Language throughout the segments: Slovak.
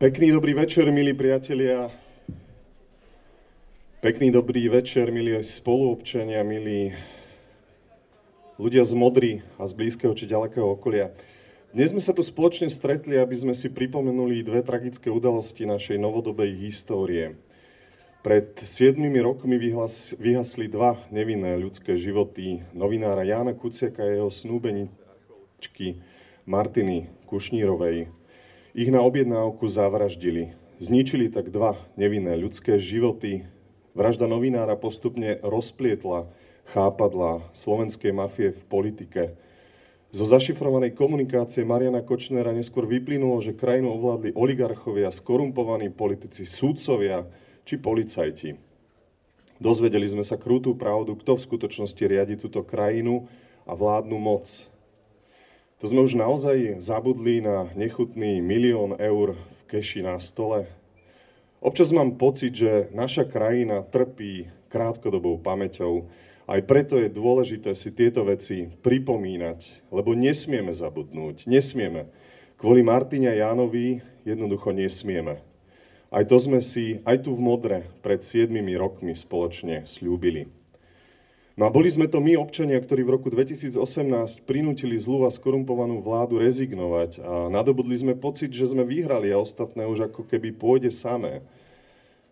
Pekný dobrý večer, milí priatelia. Pekný dobrý večer, milí spoluobčania, milí ľudia z Modry a z blízkeho či ďalekého okolia. Dnes sme sa tu spoločne stretli, aby sme si pripomenuli dve tragické udalosti našej novodobej histórie. Pred 7 rokmi vyhasli dva nevinné ľudské životy novinára Jána Kuciaka a jeho snúbeničky Martiny Kušnírovej. Ich na objednávku zavraždili. Zničili tak dva nevinné ľudské životy. Vražda novinára postupne rozplietla chápadlá slovenskej mafie v politike. Zo zašifrovanej komunikácie Mariana Kočnera neskôr vyplynulo, že krajinu ovládli oligarchovia, skorumpovaní politici, sudcovia či policajti. Dozvedeli sme sa krutú pravdu, kto v skutočnosti riadi túto krajinu a vládnu moc. To sme už naozaj zabudli na nechutný 1 000 000 eur v keši na stole. Občas mám pocit, že naša krajina trpí krátkodobou pamäťou. Aj preto je dôležité si tieto veci pripomínať, lebo nesmieme zabudnúť, nesmieme. Kvôli Martine a Jánovi jednoducho nesmieme. Aj to sme si aj tu v Modre pred 7 rokmi spoločne sľúbili. No a boli sme to my, občania, ktorí v roku 2018 prinútili zlú a skorumpovanú vládu rezignovať a nadobudli sme pocit, že sme vyhrali a ostatné už ako keby pôjde samé.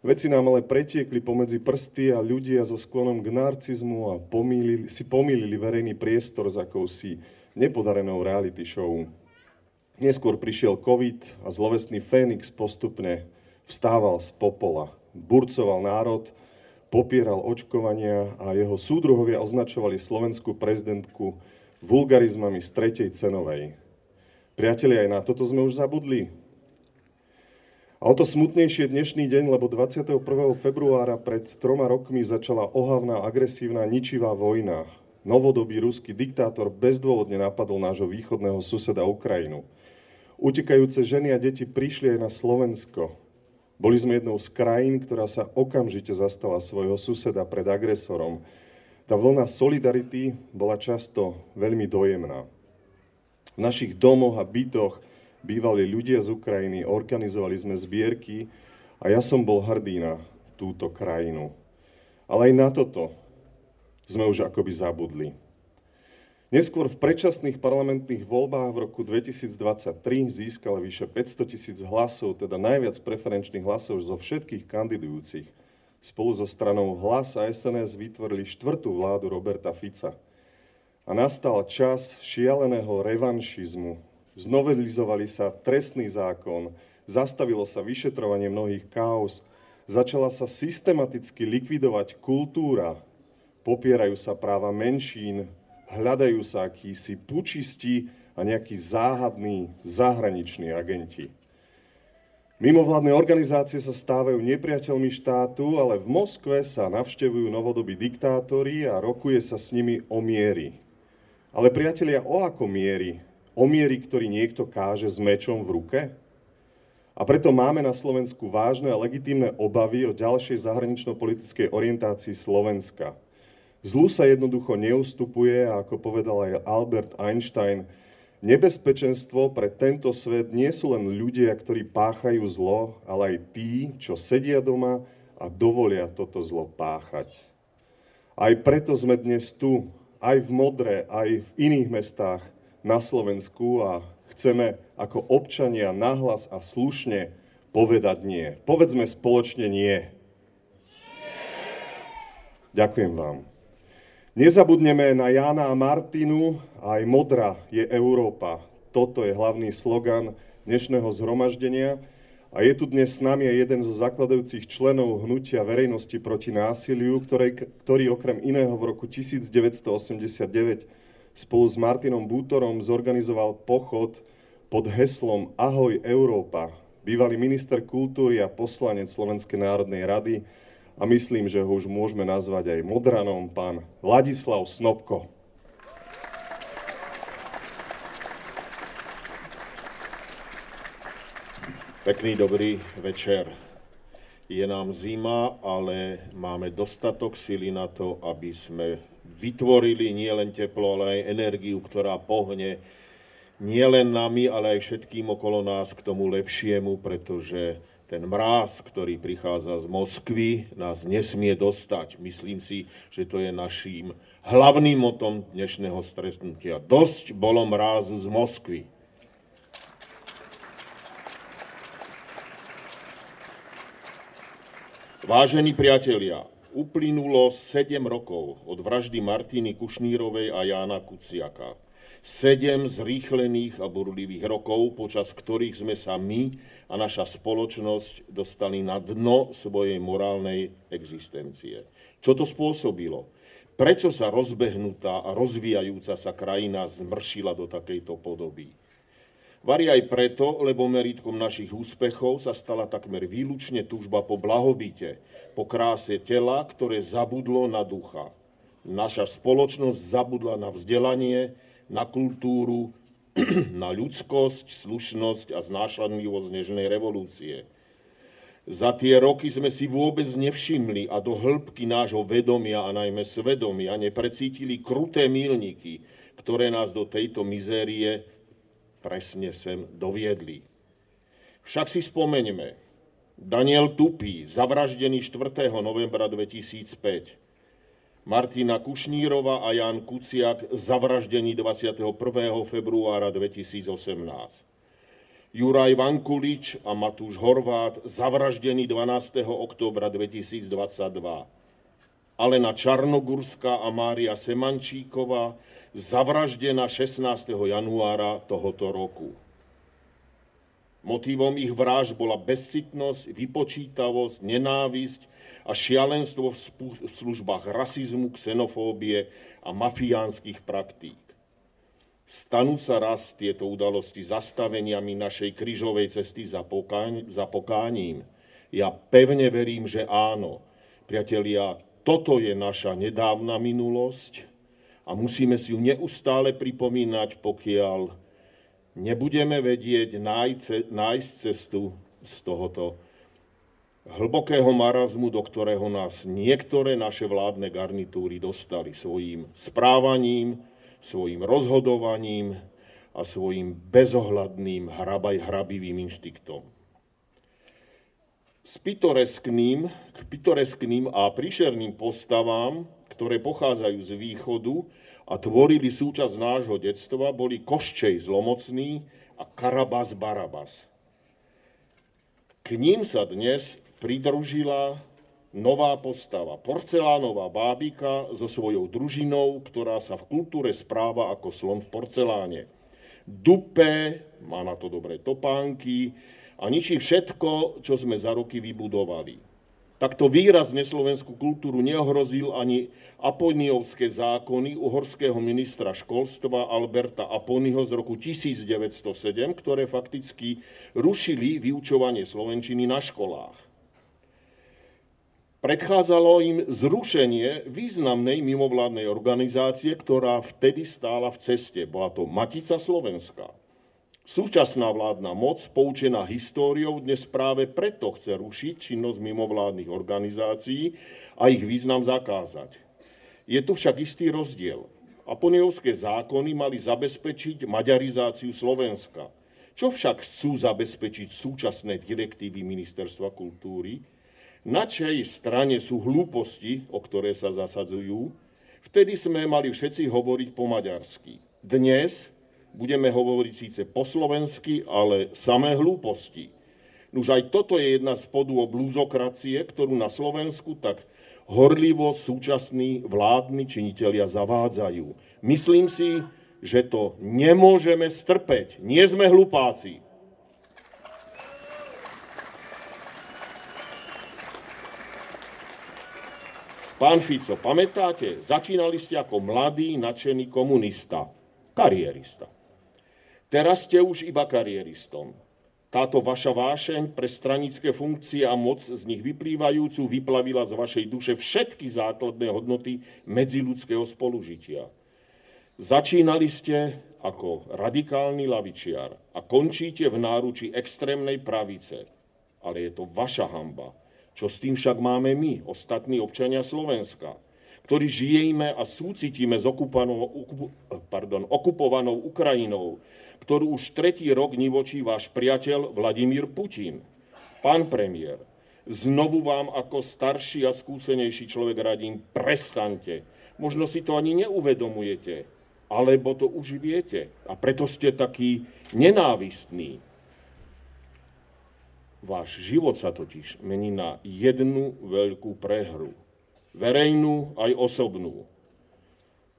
Veci nám ale pretiekli pomedzi prsty a ľudia so sklonom k narcizmu a pomýlili verejný priestor s akousi nepodarenou reality show. Neskôr prišiel COVID a zlovestný Fénix postupne vstával z popola, burcoval národ, popieral očkovania a jeho súdruhovia označovali slovenskú prezidentku vulgarizmami z tretej cenovej. Priatelia, aj na toto sme už zabudli. A o to smutnejšie dnešný deň, lebo 21. februára pred 3 rokmi začala ohavná, agresívna, ničivá vojna. Novodobý ruský diktátor bezdôvodne napadol nášho východného suseda Ukrajinu. Utekajúce ženy a deti prišli aj na Slovensko. Boli sme jednou z krajín, ktorá sa okamžite zastala svojho suseda pred agresorom. Tá vlna solidarity bola často veľmi dojemná. V našich domoch a bytoch bývali ľudia z Ukrajiny, organizovali sme zbierky a ja som bol hrdý na túto krajinu. Ale aj na toto sme už akoby zabudli. Neskôr v predčasných parlamentných voľbách v roku 2023 získal vyše 500 000 hlasov, teda najviac preferenčných hlasov zo všetkých kandidujúcich. Spolu so stranou Hlas a SNS vytvorili 4. vládu Roberta Fica. A nastal čas šialeného revanšizmu. Znovelizovali sa trestný zákon, zastavilo sa vyšetrovanie mnohých káuz, začala sa systematicky likvidovať kultúra, popierajú sa práva menšín, hľadajú sa akísi pučisti a nejakí záhadní zahraniční agenti. Mimovládne organizácie sa stávajú nepriateľmi štátu, ale v Moskve sa navštevujú novodobí diktátori a rokuje sa s nimi o miery. Ale priatelia, o ako miery? O miery, ktorý niekto káže s mečom v ruke? A preto máme na Slovensku vážne a legitímne obavy o ďalšej zahranično-politickej orientácii Slovenska. Zlu sa jednoducho neustupuje a ako povedal aj Albert Einstein, nebezpečenstvo pre tento svet nie sú len ľudia, ktorí páchajú zlo, ale aj tí, čo sedia doma a dovolia toto zlo páchať. Aj preto sme dnes tu, aj v Modre, aj v iných mestách na Slovensku a chceme ako občania nahlas a slušne povedať nie. Povedzme spoločne nie. Ďakujem vám. Nezabudneme na Jána a Martinu, aj Modra je Európa. Toto je hlavný slogan dnešného zhromaždenia a je tu dnes s nami aj jeden zo zakladajúcich členov hnutia verejnosti proti násiliu, ktorý okrem iného v roku 1989 spolu s Martinom Bútorom zorganizoval pochod pod heslom Ahoj Európa. Bývalý minister kultúry a poslanec Slovenskej národnej rady, a myslím, že ho už môžeme nazvať aj Modranom, pán Ladislav Snopko. Pekný dobrý večer. Je nám zima, ale máme dostatok sily na to, aby sme vytvorili nielen teplo, ale aj energiu, ktorá pohne nie len nami, ale aj všetkým okolo nás k tomu lepšiemu, pretože ten mráz, ktorý prichádza z Moskvy, nás nesmie dostať. Myslím si, že to je naším hlavným motom dnešného stretnutia. Dosť bolo mrázu z Moskvy. Vážení priatelia, uplynulo 7 rokov od vraždy Martiny Kušnírovej a Jána Kuciaka. 7 zrýchlených a burlivých rokov, počas ktorých sme sa my a naša spoločnosť dostali na dno svojej morálnej existencie. Čo to spôsobilo? Prečo sa rozbehnutá a rozvíjajúca sa krajina zmršila do takejto podoby? Vari aj preto, lebo meritkom našich úspechov sa stala takmer výlučne túžba po blahobite, po kráse tela, ktoré zabudlo na ducha. Naša spoločnosť zabudla na vzdelanie, na kultúru, na ľudskosť, slušnosť a znášanlivosť nežnej revolúcie. Za tie roky sme si vôbec nevšimli a do hĺbky nášho vedomia a najmä svedomia neprecítili kruté míľniky, ktoré nás do tejto mizérie presne sem doviedli. Však si spomeňme, Daniel Tupý, zavraždený 4. novembra 2005, Martina Kušnírova a Ján Kuciak, zavraždení 21. februára 2018. Juraj Vankulič a Matúš Horvát, zavraždení 12. októbra 2022. Alena Čarnogurská a Mária Semančíková, zavraždená 16. januára tohoto roku. Motívom ich vražd bola bezcitnosť, vypočítavosť, nenávisť a šialenstvo v službách rasizmu, xenofóbie a mafiánskych praktík. Stanú sa raz tieto udalosti zastaveniami našej krížovej cesty za pokáním? Ja pevne verím, že áno. Priatelia, toto je naša nedávna minulosť a musíme si ju neustále pripomínať, pokiaľ nebudeme vedieť nájsť cestu z tohoto hlbokého marazmu, do ktorého nás niektoré naše vládne garnitúry dostali svojím správaním, svojím rozhodovaním a svojím bezohľadným hrabivým inštiktom. K pitoreskným a príšerným postavám, ktoré pochádzajú z východu a tvorili súčasť nášho detstva, boli Koščej Zlomocný a Karabas Barabas. K ním sa dnes pridružila nová postava, porcelánová bábika so svojou družinou, ktorá sa v kultúre správa ako slon v porceláne. Dupé, má na to dobré topánky a ničí všetko, čo sme za roky vybudovali. Takto výrazne slovenskú kultúru neohrozil ani Aponiovské zákony uhorského ministra školstva Alberta Aponyho z roku 1907, ktoré fakticky rušili vyučovanie slovenčiny na školách. Predchádzalo im zrušenie významnej mimovládnej organizácie, ktorá vtedy stála v ceste. Bola to Matica Slovenská. Súčasná vládna moc, poučená históriou, dnes práve preto chce rušiť činnosť mimovládnych organizácií a ich význam zakázať. Je tu však istý rozdiel. Aponiovské zákony mali zabezpečiť maďarizáciu Slovenska. Čo však chcú zabezpečiť súčasné direktívy Ministerstva kultúry? Na čej strane sú hlúposti, o ktoré sa zasadzujú? Vtedy sme mali všetci hovoriť po maďarsky. Dnes budeme hovoriť síce po slovensky, ale samé hlúposti. Nuž aj toto je jedna z podôb lúzokracie, ktorú na Slovensku tak horlivo súčasní vládni činitelia zavádzajú. Myslím si, že to nemôžeme strpeť. Nie sme hlupáci. Pán Fico, pamätáte? Začínali ste ako mladý, nadšený komunista, karierista. Teraz ste už iba karieristom. Táto vaša vášeň pre stranické funkcie a moc z nich vyplývajúcu vyplavila z vašej duše všetky základné hodnoty medziľudského spolužitia. Začínali ste ako radikálny lavičiar a končíte v náruči extrémnej pravice. Ale je to vaša hanba. Čo s tým však máme my, ostatní občania Slovenska, ktorí žijeme a súcitíme s okupovanou Ukrajinou, ktorú už tretí rok nivočí váš priateľ Vladimír Putin. Pán premiér, znovu vám ako starší a skúsenejší človek radím, prestaňte. Možno si to ani neuvedomujete, alebo to už viete a preto ste takí nenávistní. Váš život sa totiž mení na jednu veľkú prehru. Verejnú aj osobnú.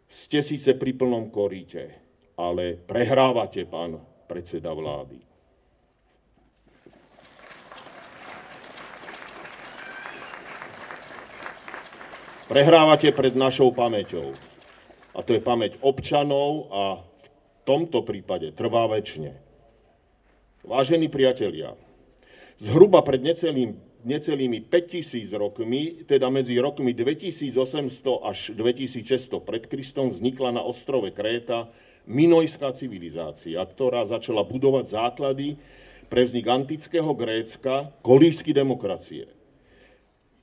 Ste síce pri plnom koríte, ale prehrávate, pán predseda vlády. Prehrávate pred našou pamäťou. A to je pamäť občanov a v tomto prípade trvá večne. Vážení priatelia, zhruba pred necelými 5000 rokmi, teda medzi rokmi 2800 až 2600 pred Kristom, vznikla na ostrove Kréta minojská civilizácia, ktorá začala budovať základy pre vznik antického Grécka, kolíšsky demokracie.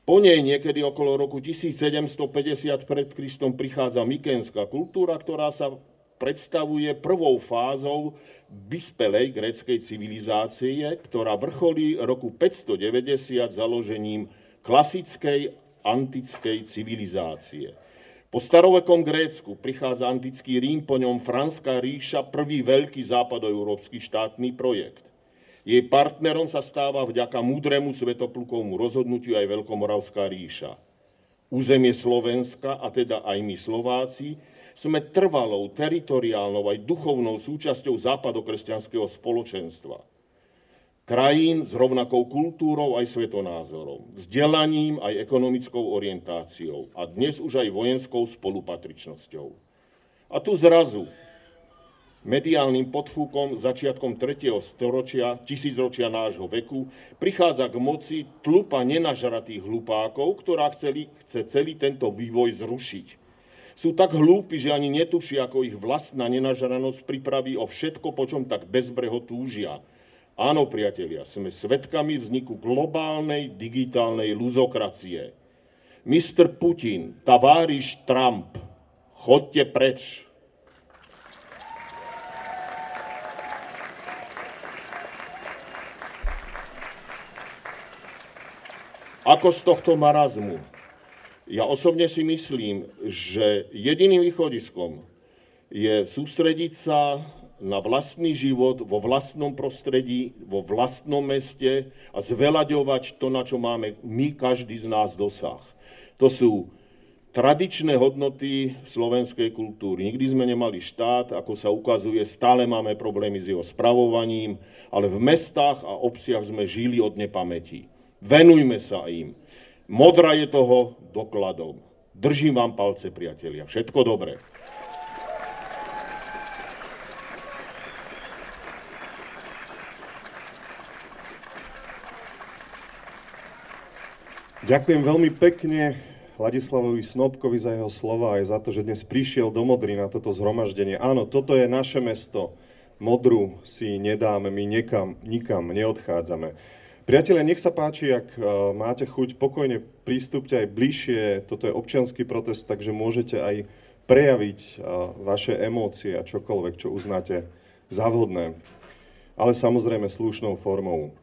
Po nej niekedy okolo roku 1750 pred Kristom prichádza mykenská kultúra, ktorá sa predstavuje prvou fázou vyspelej gréckej civilizácie, ktorá vrcholí roku 590 založením klasickej antickej civilizácie. Po starovekom Grécku prichádza antický Rím, po ňom Franská ríša, prvý veľký západoeurópsky štátny projekt. Jej partnerom sa stáva vďaka múdremu svätoplukovmu rozhodnutiu aj Veľkomoravská ríša. Územie Slovenska, a teda aj my Slováci, sme trvalou, teritoriálnou aj duchovnou súčasťou západokresťanského spoločenstva. Krajín s rovnakou kultúrou aj svetonázorom, vzdelaním aj ekonomickou orientáciou a dnes už aj vojenskou spolupatričnosťou. A tu zrazu mediálnym podfúkom začiatkom 3. storočia, tisícročia nášho veku, prichádza k moci tlupa nenažratých hlupákov, ktorá chce celý tento vývoj zrušiť. Sú tak hlúpi, že ani netušia, ako ich vlastná nenažranosť pripraví o všetko, po čom tak bezbreho túžia. Áno, priatelia, sme svedkami vzniku globálnej digitálnej luzokracie. Mr. Putin, taváriš Trump, chodte preč. Ako z tohto marazmu? Ja osobne si myslím, že jediným východiskom je sústrediť sa na vlastný život vo vlastnom prostredí, vo vlastnom meste a zveľaďovať to, na čo máme my, každý z nás dosah. To sú tradičné hodnoty slovenskej kultúry. Nikdy sme nemali štát, ako sa ukazuje, stále máme problémy s jeho spravovaním, ale v mestách a obciach sme žili od nepamäti. Venujme sa im. Modra je toho dokladom. Držím vám palce, priatelia. Všetko dobré. Ďakujem veľmi pekne Ladislavovi Snopkovi za jeho slova aj za to, že dnes prišiel do Modry na toto zhromaždenie. Áno, toto je naše mesto. Modru si nedáme, my nikam neodchádzame. Priatelia, nech sa páči, ak máte chuť, pokojne prístupte aj bližšie. Toto je občiansky protest, takže môžete aj prejaviť vaše emócie a čokoľvek, čo uznáte za vhodné. Ale samozrejme slušnou formou.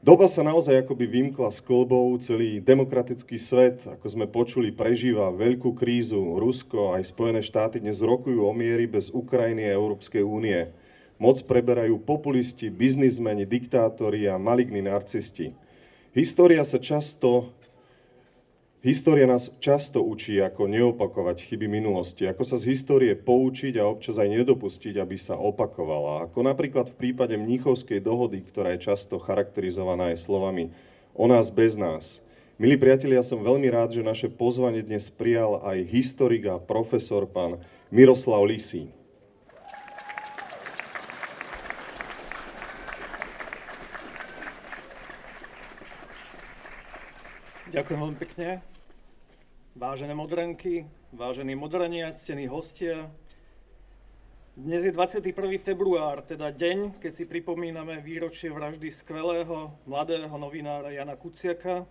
Doba sa naozaj akoby vymkla z kĺbov, celý demokratický svet, ako sme počuli, prežíva veľkú krízu. Rusko aj Spojené štáty dnes rokujú o miery bez Ukrajiny a Európskej únie. Moc preberajú populisti, biznismeni, diktátori a maligní narcisti. História nás často učí, ako neopakovať chyby minulosti, ako sa z histórie poučiť a občas aj nedopustiť, aby sa opakovala. Ako napríklad v prípade Mníchovskej dohody, ktorá je často charakterizovaná aj slovami o nás bez nás. Milí priatelia, som veľmi rád, že naše pozvanie dnes prijal aj historik a profesor pán Miroslav Lisý. Ďakujem veľmi pekne. Vážené modranky, vážení modrania, ctení hostia. Dnes je 21. február, teda deň, keď si pripomíname výročie vraždy skvelého, mladého novinára Jana Kuciaka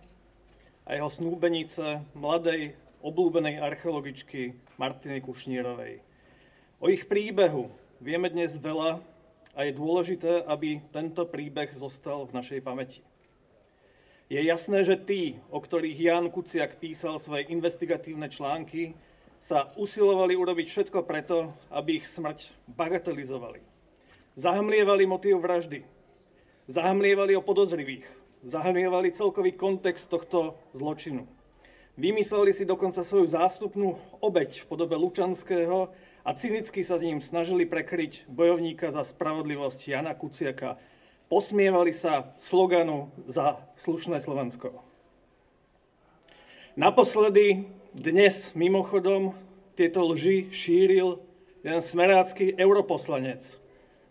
a jeho snúbenice, mladej, obľúbenej archeologičky Martiny Kušnírovej. O ich príbehu vieme dnes veľa a je dôležité, aby tento príbeh zostal v našej pamäti. Je jasné, že tí, o ktorých Ján Kuciak písal svoje investigatívne články, sa usilovali urobiť všetko preto, aby ich smrť bagatelizovali. Zahmlievali motív vraždy, zahmlievali o podozrivých, zahmlievali celkový kontext tohto zločinu. Vymysleli si dokonca svoju zástupnú obeť v podobe Lučanského a cynicky sa s ním snažili prekryť bojovníka za spravodlivosť Jana Kuciaka. Posmievali sa sloganu za slušné Slovensko. Naposledy dnes mimochodom tieto lži šíril jeden smerácky europoslanec,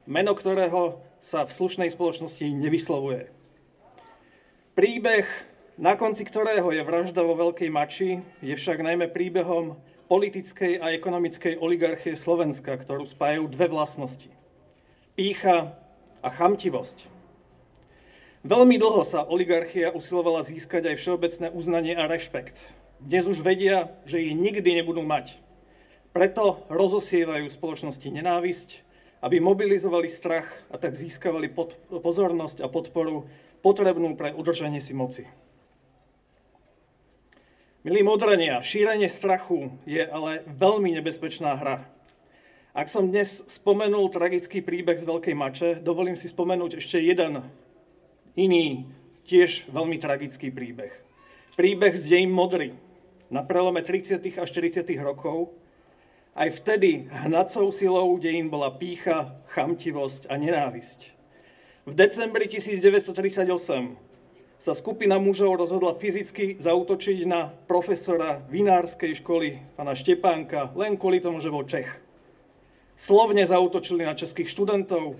meno ktorého sa v slušnej spoločnosti nevyslovuje. Príbeh, na konci ktorého je vražda vo Veľkej Mači, je však najmä príbehom politickej a ekonomickej oligarchie Slovenska, ktorú spájajú dve vlastnosti. Pýcha a chamtivosť. Veľmi dlho sa oligarchia usilovala získať aj všeobecné uznanie a rešpekt. Dnes už vedia, že ich nikdy nebudú mať. Preto rozosievajú v spoločnosti nenávisť, aby mobilizovali strach a tak získavali pozornosť a podporu potrebnú pre udržanie si moci. Milí Modrania, šírenie strachu je ale veľmi nebezpečná hra. Ak som dnes spomenul tragický príbeh z Veľkej Mače, dovolím si spomenúť ešte jeden iný, tiež veľmi tragický príbeh. Príbeh z dejín Modry na prelome 30. a 40. rokov. Aj vtedy hnacou silou dejín bola pýcha, chamtivosť a nenávisť. V decembri 1938 sa skupina mužov rozhodla fyzicky zaútočiť na profesora vinárskej školy, pána Štepánka, len kvôli tomu, že bol Čech. Slovne zaútočili na českých študentov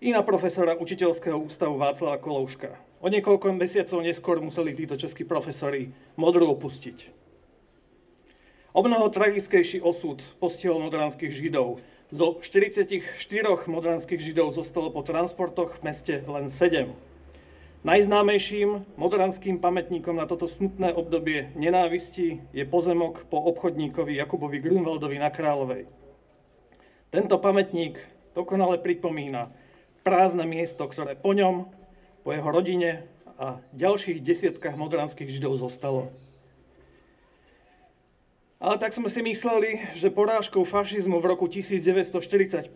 i na profesora učiteľského ústavu Václava Kolouška. O niekoľko mesiacov neskôr museli títo českí profesori Modru opustiť. O mnoho tragickejší osud postihol modranských Židov. Zo 44 modranských Židov zostalo po transportoch v meste len 7. Najznámejším modranským pamätníkom na toto smutné obdobie nenávisti je pozemok po obchodníkovi Jakubovi Grunwaldovi na Kráľovej. Tento pamätník dokonale pripomína prázdne miesto, ktoré po ňom, po jeho rodine a ďalších desiatkách modranských Židov zostalo. Ale tak sme si mysleli, že porážkou fašizmu v roku 1945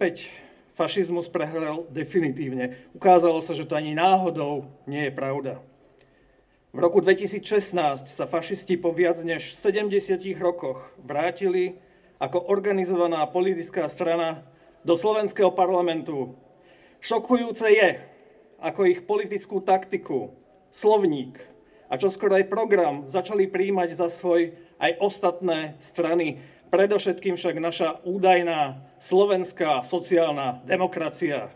fašizmus prehral definitívne. Ukázalo sa, že to ani náhodou nie je pravda. V roku 2016 sa fašisti po viac než 70 rokoch vrátili ako organizovaná politická strana do slovenského parlamentu. Šokujúce je, ako ich politickú taktiku, slovník a čoskoro aj program začali prijímať za svoj aj ostatné strany. Predovšetkým však naša údajná slovenská sociálna demokracia.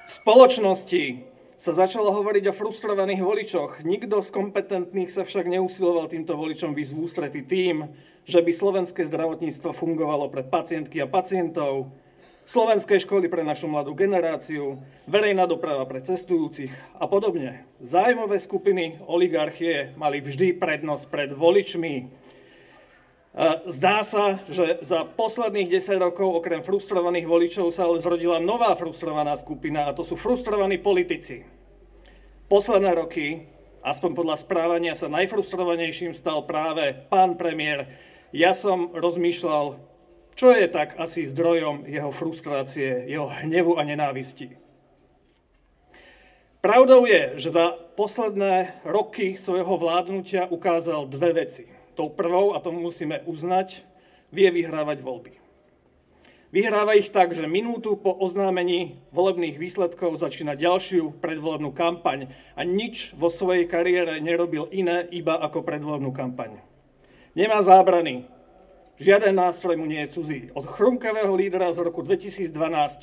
V spoločnosti sa začalo hovoriť o frustrovaných voličoch. Nikto z kompetentných sa však neusiloval týmto voličom výjsť v ústrety tým, že by slovenské zdravotníctvo fungovalo pre pacientky a pacientov, slovenské školy pre našu mladú generáciu, verejná doprava pre cestujúcich a podobne. Zájmové skupiny oligarchie mali vždy prednosť pred voličmi. Zdá sa, že za posledných 10 rokov okrem frustrovaných voličov sa ale zrodila nová frustrovaná skupina a to sú frustrovaní politici. Posledné roky, aspoň podľa správania sa najfrustrovanejším stal práve pán premiér. Ja som rozmýšľal, čo je tak asi zdrojom jeho frustrácie, jeho hnevu a nenávisti. Pravdou je, že za posledné roky svojho vládnutia ukázal dve veci. Tou prvou, a to musíme uznať, vie vyhrávať voľby. Vyhráva ich tak, že minútu po oznámení volebných výsledkov začína ďalšiu predvolebnú kampaň a nič vo svojej kariére nerobil iné iba ako predvolebnú kampaň. Nemá zábrany. Žiaden nástroj mu nie je cudzí. Od chrumkavého lídra z roku 2012,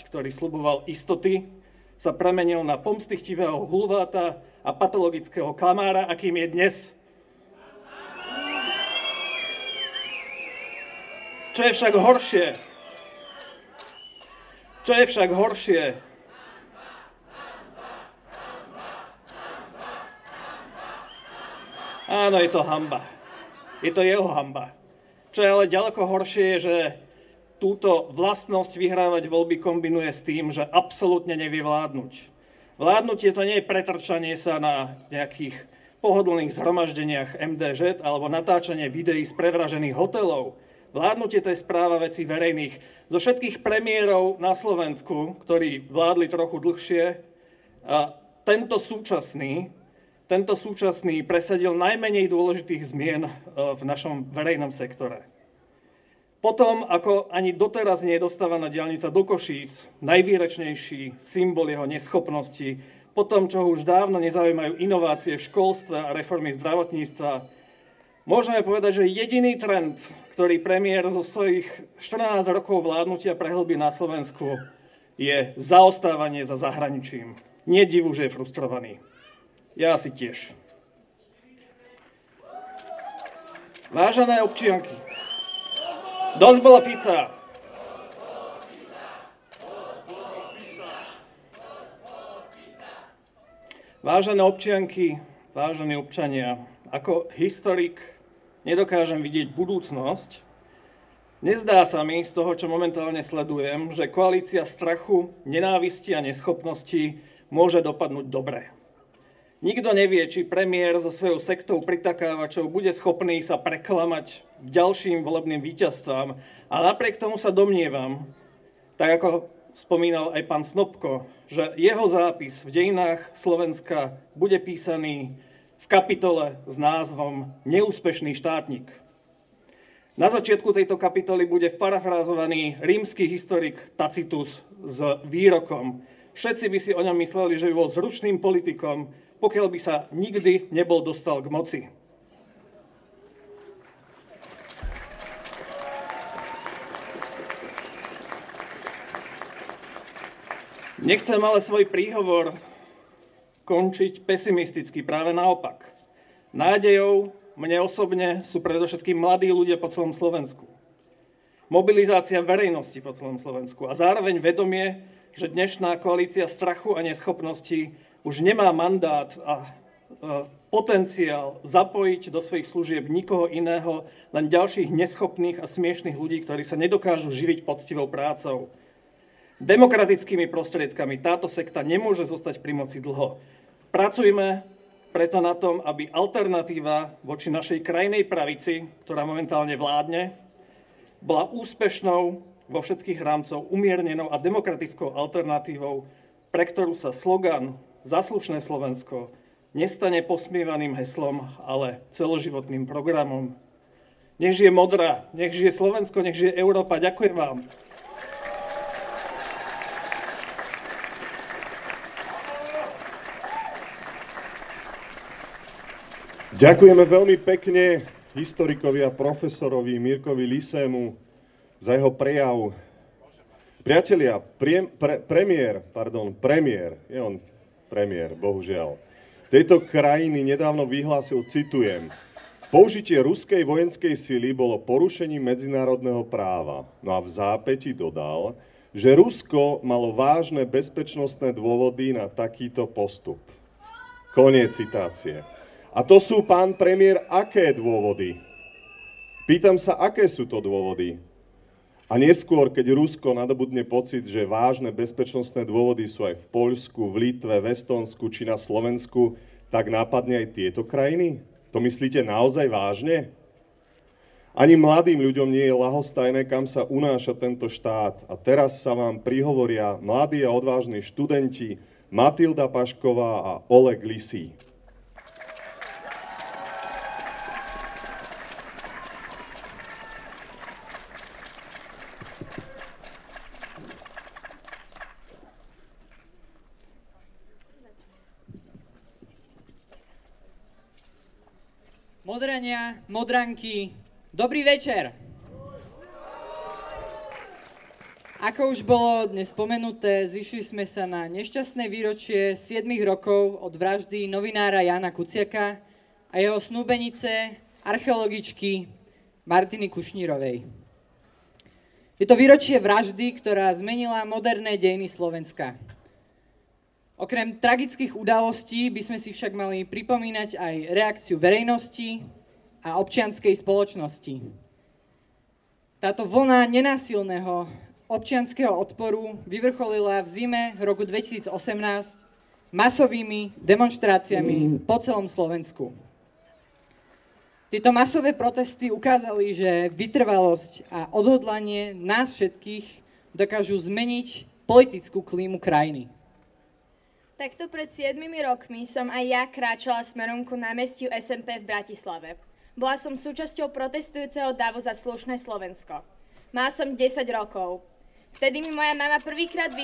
ktorý sľuboval istoty, sa premenil na pomstychtivého hulváta a patologického klamára, akým je dnes. Čo je však horšie, áno, je to hanba. Je to jeho hanba. Čo je ale ďaleko horšie, je, že túto vlastnosť vyhrávať voľby kombinuje s tým, že absolútne nevie vládnuť. Vládnutie to nie je pretrčanie sa na nejakých pohodlných zhromaždeniach MDŽ alebo natáčanie videí z predražených hotelov. Vládnutie to je správa vecí verejných. Zo všetkých premiérov na Slovensku, ktorí vládli trochu dlhšie, tento súčasný presadil najmenej dôležitých zmien v našom verejnom sektore. Potom, ako ani doteraz nie je dostávaná diaľnica do Košíc, najvýrečnejší symbol jeho neschopnosti, potom, čo ho už dávno nezaujímajú inovácie v školstve a reformy zdravotníctva, môžeme povedať, že jediný trend, ktorý premiér zo svojich 14 rokov vládnutia prehlbí na Slovensku, je zaostávanie za zahraničím. Nie divu, že je frustrovaný. Ja asi tiež. Vážené občianky, dosť bolo Fica. Vážené občianky, vážení občania, ako historik nedokážem vidieť budúcnosť. Nezdá sa mi z toho, čo momentálne sledujem, že koalícia strachu, nenávisti a neschopnosti môže dopadnúť dobre. Nikto nevie, či premiér so svojou sektou pritakávačov bude schopný sa preklamať k ďalším volebným víťazstvám. A napriek tomu sa domnievam, tak ako spomínal aj pán Snopko, že jeho zápis v dejinách Slovenska bude písaný v kapitole s názvom Neúspešný štátnik. Na začiatku tejto kapitoly bude parafrázovaný rímsky historik Tacitus s výrokom: všetci by si o ňom mysleli, že by bol zručným politikom, pokiaľ by sa nikdy nebol dostal k moci. Nechcem ale svoj príhovor končiť pesimisticky, práve naopak. Nádejou mne osobne sú predovšetkým mladí ľudia po celom Slovensku. Mobilizácia verejnosti po celom Slovensku a zároveň vedomie, že dnešná koalícia strachu a neschopnosti už nemá mandát a potenciál zapojiť do svojich služieb nikoho iného, len ďalších neschopných a smiešných ľudí, ktorí sa nedokážu živiť poctivou prácou. Demokratickými prostriedkami táto sekta nemôže zostať pri moci dlho. Pracujme preto na tom, aby alternatíva voči našej krajnej pravici, ktorá momentálne vládne, bola úspešnou vo všetkých rámcoch umiernenou a demokratickou alternatívou, pre ktorú sa slogan Zaslušné Slovensko nestane posmievaným heslom, ale celoživotným programom. Nech žije modrá, nech žije Slovensko, nech žije Európa. Ďakujem vám. Ďakujeme veľmi pekne historikovi a profesorovi Mirkovi Lisému za jeho prejav. Priatelia, premiér, bohužiaľ, tejto krajiny nedávno vyhlásil, citujem: použitie ruskej vojenskej sily bolo porušením medzinárodného práva. No a v zápäti dodal, že Rusko malo vážne bezpečnostné dôvody na takýto postup. Koniec citácie. A to sú, pán premiér, aké dôvody? Pýtam sa, aké sú to dôvody? A neskôr, keď Rusko nadobudne pocit, že vážne bezpečnostné dôvody sú aj v Poľsku, v Litve, v Estónsku či na Slovensku, tak napadne aj tieto krajiny? To myslíte naozaj vážne? Ani mladým ľuďom nie je ľahostajné, kam sa unáša tento štát. A teraz sa vám prihovoria mladí a odvážni študenti Matilda Pašková a Oleg Lisý. Modrania, modranky, dobrý večer. Ako už bolo dnes spomenuté, zišli sme sa na nešťastné výročie 7 rokov od vraždy novinára Jána Kuciaka a jeho snúbenice, archeologičky Martiny Kušnírovej. Je to výročie vraždy, ktorá zmenila moderné dejiny Slovenska. Okrem tragických udalostí by sme si však mali pripomínať aj reakciu verejnosti a občianskej spoločnosti. Táto vlna nenásilného občianskeho odporu vyvrcholila v zime roku 2018 masovými demonštráciami po celom Slovensku. Tieto masové protesty ukázali, že vytrvalosť a odhodlanie nás všetkých dokážu zmeniť politickú klímu krajiny. Takto pred 7 rokmi som aj ja kráčala smerom ku námestiu SMP v Bratislave. Bola som súčasťou protestujúceho davu za slušné Slovensko. Mala som 10 rokov. Vtedy mi moja mama prvýkrát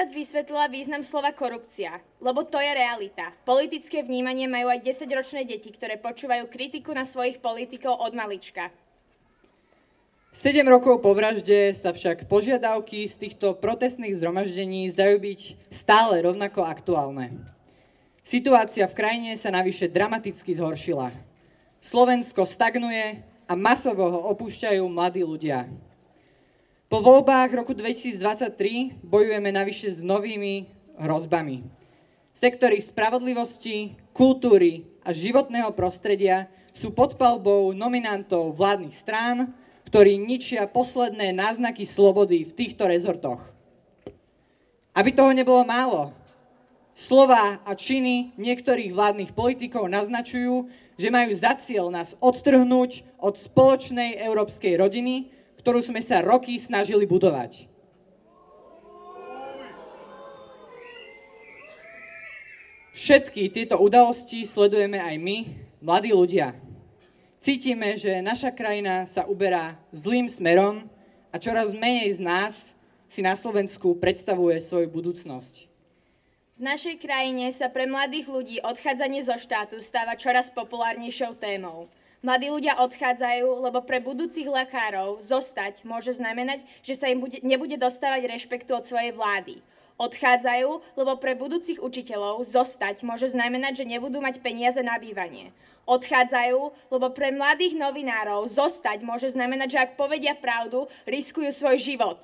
vysvetlila, význam slova korupcia, lebo to je realita. Politické vnímanie majú aj 10-ročné deti, ktoré počúvajú kritiku na svojich politikov od malička. 7 rokov po vražde sa však požiadavky z týchto protestných zhromaždení zdajú byť stále rovnako aktuálne. Situácia v krajine sa navyše dramaticky zhoršila. Slovensko stagnuje a masovo ho opúšťajú mladí ľudia. Po voľbách roku 2023 bojujeme navyše s novými hrozbami. Sektory spravodlivosti, kultúry a životného prostredia sú pod palbou nominantov vládnych strán, ktorí ničia posledné náznaky slobody v týchto rezortoch. Aby toho nebolo málo, slová a činy niektorých vládnych politikov naznačujú, že majú za cieľ nás odtrhnúť od spoločnej európskej rodiny, ktorú sme sa roky snažili budovať. Všetky tieto udalosti sledujeme aj my, mladí ľudia. Cítime, že naša krajina sa uberá zlým smerom a čoraz menej z nás si na Slovensku predstavuje svoju budúcnosť. V našej krajine sa pre mladých ľudí odchádzanie zo štátu stáva čoraz populárnejšou témou. Mladí ľudia odchádzajú, lebo pre budúcich lekárov zostať môže znamenať, že sa im nebude dostávať rešpektu od svojej vlády. Odchádzajú, lebo pre budúcich učiteľov zostať môže znamenať, že nebudú mať peniaze na bývanie. Odchádzajú, lebo pre mladých novinárov zostať môže znamenať, že ak povedia pravdu, riskujú svoj život.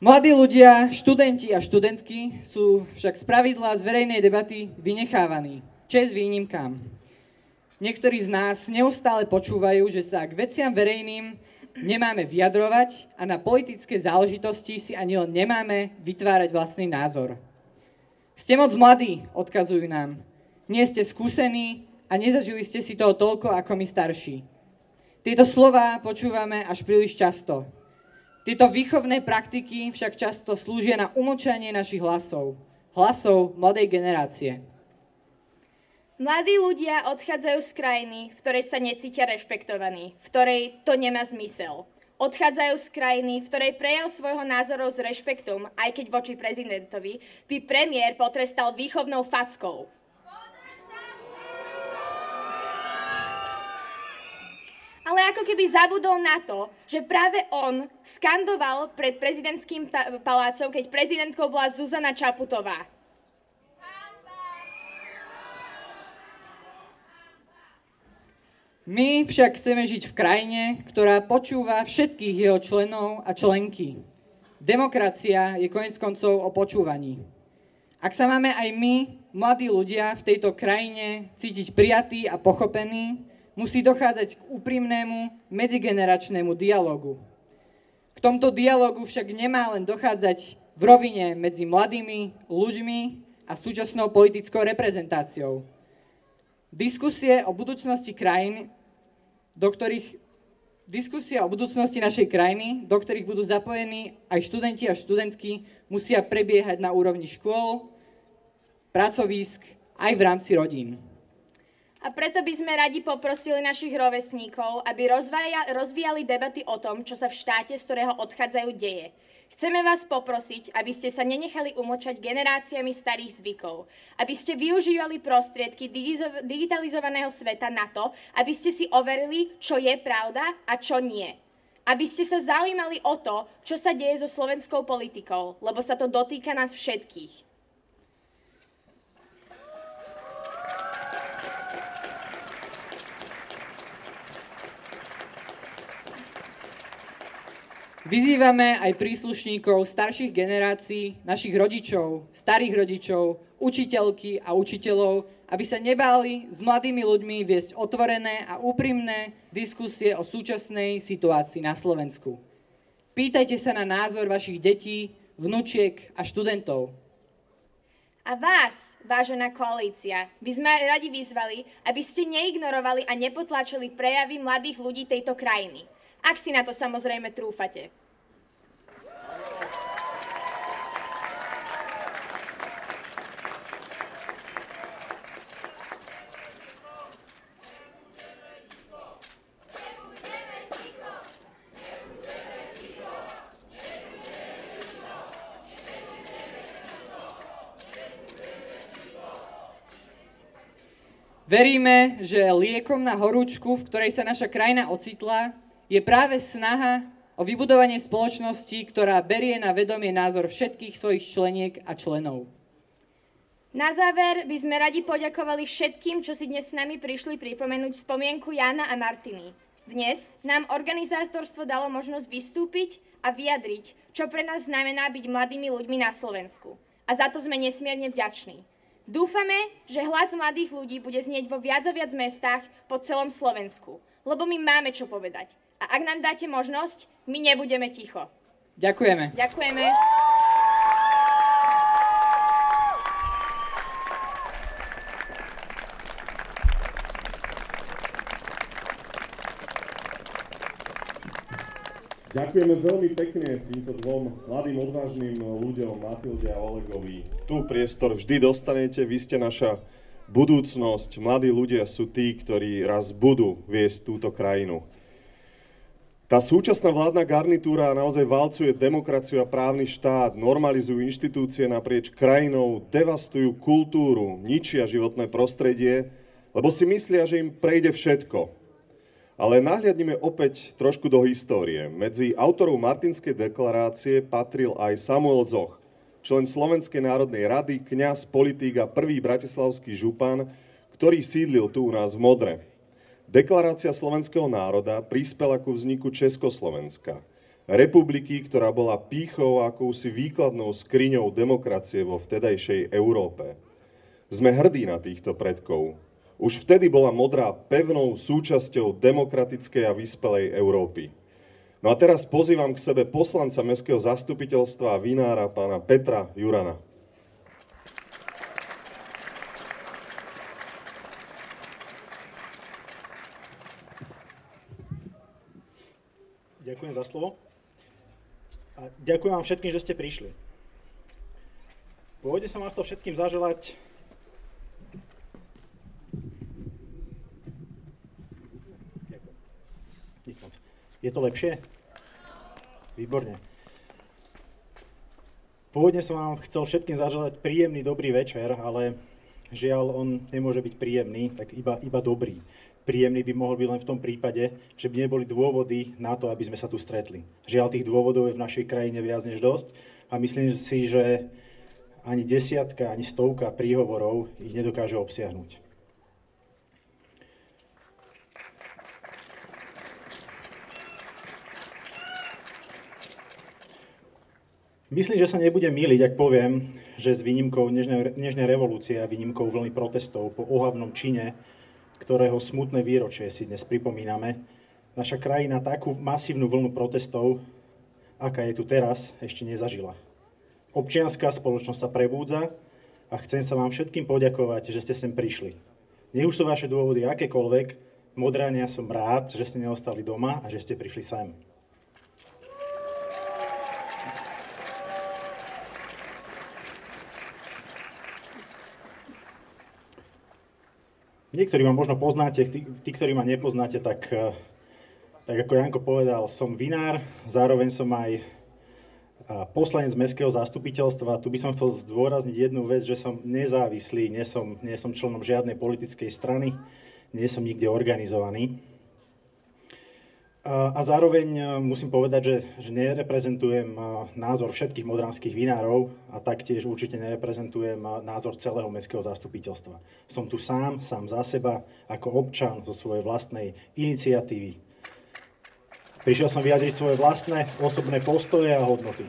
Mladí ľudia, študenti a študentky sú však spravidla z verejnej debaty vynechávaní. Česť výnimkám. Niektorí z nás neustále počúvajú, že sa k veciam verejným nemáme vyjadrovať a na politické záležitosti si ani len nemáme vytvárať vlastný názor. Ste moc mladí, odkazujú nám. Nie ste skúsení a nezažili ste si toho toľko ako my starší. Tieto slová počúvame až príliš často. Tieto výchovné praktiky však často slúžia na umlčanie našich hlasov. Hlasov mladej generácie. Mladí ľudia odchádzajú z krajiny, v ktorej sa necítia rešpektovaní, v ktorej to nemá zmysel. Odchádzajú z krajiny, v ktorej prejav svojho názoru s rešpektom, aj keď voči prezidentovi, by premiér potrestal výchovnou fackou. Ale ako keby zabudol na to, že práve on skandoval pred prezidentským palácom, keď prezidentkou bola Zuzana Čaputová. My však chceme žiť v krajine, ktorá počúva všetkých jeho členov a členky. Demokracia je koniec koncov o počúvaní. Ak sa máme aj my, mladí ľudia, v tejto krajine cítiť prijatí a pochopení, musí dochádzať k úprimnému medzigeneračnému dialogu. K tomto dialogu však nemá len dochádzať v rovine medzi mladými ľuďmi a súčasnou politickou reprezentáciou. Diskusie o budúcnosti našej krajiny, do ktorých budú zapojení aj študenti a študentky, musia prebiehať na úrovni škôl, pracovísk, aj v rámci rodín. A preto by sme radi poprosili našich rovesníkov, aby rozvíjali debaty o tom, čo sa v štáte, z ktorého odchádzajú, deje. Chceme vás poprosiť, aby ste sa nenechali umlčať generáciami starých zvykov, aby ste využívali prostriedky digitalizovaného sveta na to, aby ste si overili, čo je pravda a čo nie. Aby ste sa zaujímali o to, čo sa deje so slovenskou politikou, lebo sa to dotýka nás všetkých. Vyzývame aj príslušníkov starších generácií, našich rodičov, starých rodičov, učiteľky a učiteľov, aby sa nebáli s mladými ľuďmi viesť otvorené a úprimné diskusie o súčasnej situácii na Slovensku. Pýtajte sa na názor vašich detí, vnúčiek a študentov. A vás, vážená koalícia, by sme radi vyzvali, aby ste neignorovali a nepotlačili prejavy mladých ľudí tejto krajiny. Ak si na to samozrejme trúfate. Veríme, že liekom na horúčku, v ktorej sa naša krajina ocitla, je práve snaha o vybudovanie spoločnosti, ktorá berie na vedomie názor všetkých svojich členiek a členov. Na záver by sme radi poďakovali všetkým, čo si dnes s nami prišli pripomenúť spomienku Jána a Martiny. Dnes nám organizátorstvo dalo možnosť vystúpiť a vyjadriť, čo pre nás znamená byť mladými ľuďmi na Slovensku. A za to sme nesmierne vďační. Dúfame, že hlas mladých ľudí bude znieť vo viac a viac mestách po celom Slovensku, lebo my máme čo povedať. A ak nám dáte možnosť, my nebudeme ticho. Ďakujeme. Ďakujeme. Ďakujeme veľmi pekne týmto dvom mladým odvážnym ľuďom, Matilde a Olegovi. Tu priestor vždy dostanete, vy ste naša budúcnosť. Mladí ľudia sú tí, ktorí raz budú viesť túto krajinu. Tá súčasná vládna garnitúra naozaj valcuje demokraciu a právny štát, normalizujú inštitúcie naprieč krajinou, devastujú kultúru, ničia životné prostredie, lebo si myslia, že im prejde všetko. Ale nahliadnime opäť trošku do histórie. Medzi autorov Martinskej deklarácie patril aj Samuel Zoch, člen Slovenskej národnej rady, kňaz, politík a prvý bratislavský župan, ktorý sídlil tu u nás v Modre. Deklarácia slovenského národa prispela ku vzniku Československa, republiky, ktorá bola pýchou a akousi výkladnou skriňou demokracie vo vtedajšej Európe. Sme hrdí na týchto predkov. Už vtedy bola Modrá pevnou súčasťou demokratickej a vyspelej Európy. No a teraz pozývam k sebe poslanca Mestského zastupiteľstva a vinára pána Petra Jurana. Ďakujem za slovo. A ďakujem vám všetkým, že ste prišli. Pôvodne som vám chcel všetkým zaželať Je to lepšie? Výborne. Pôvodne som vám chcel všetkým zaželať príjemný, dobrý večer, ale žiaľ, on nemôže byť príjemný, tak iba dobrý. Príjemný by mohol byť len v tom prípade, že by neboli dôvody na to, aby sme sa tu stretli. Žiaľ, tých dôvodov je v našej krajine viac než dosť a myslím si, že ani desiatka, ani stovka príhovorov ich nedokáže obsiahnuť. Myslím, že sa nebudem mýliť, ak poviem, že s výnimkou dnešnej revolúcie a výnimkou vlny protestov po ohavnom čine, ktorého smutné výročie si dnes pripomíname, naša krajina takú masívnu vlnu protestov, aká je tu teraz, ešte nezažila. Občianská spoločnosť sa prebúdza a chcem sa vám všetkým poďakovať, že ste sem prišli. Nech už sú vaše dôvody akékoľvek, Modrania, som rád, že ste neostali doma a že ste prišli sem. Niektorí ma možno poznáte, tí, ktorí ma nepoznáte, tak ako Janko povedal, som vinár, zároveň som aj poslanec Mestského zastupiteľstva. Tu by som chcel zdôrazniť jednu vec, že som nezávislý, nie som členom žiadnej politickej strany, nie som nikde organizovaný. A zároveň musím povedať, že nereprezentujem názor všetkých modranských vinárov a taktiež určite nereprezentujem názor celého Mestského zastupiteľstva. Som tu sám za seba, ako občan zo svojej vlastnej iniciatívy. Prišiel som vyjadriť svoje vlastné osobné postoje a hodnoty.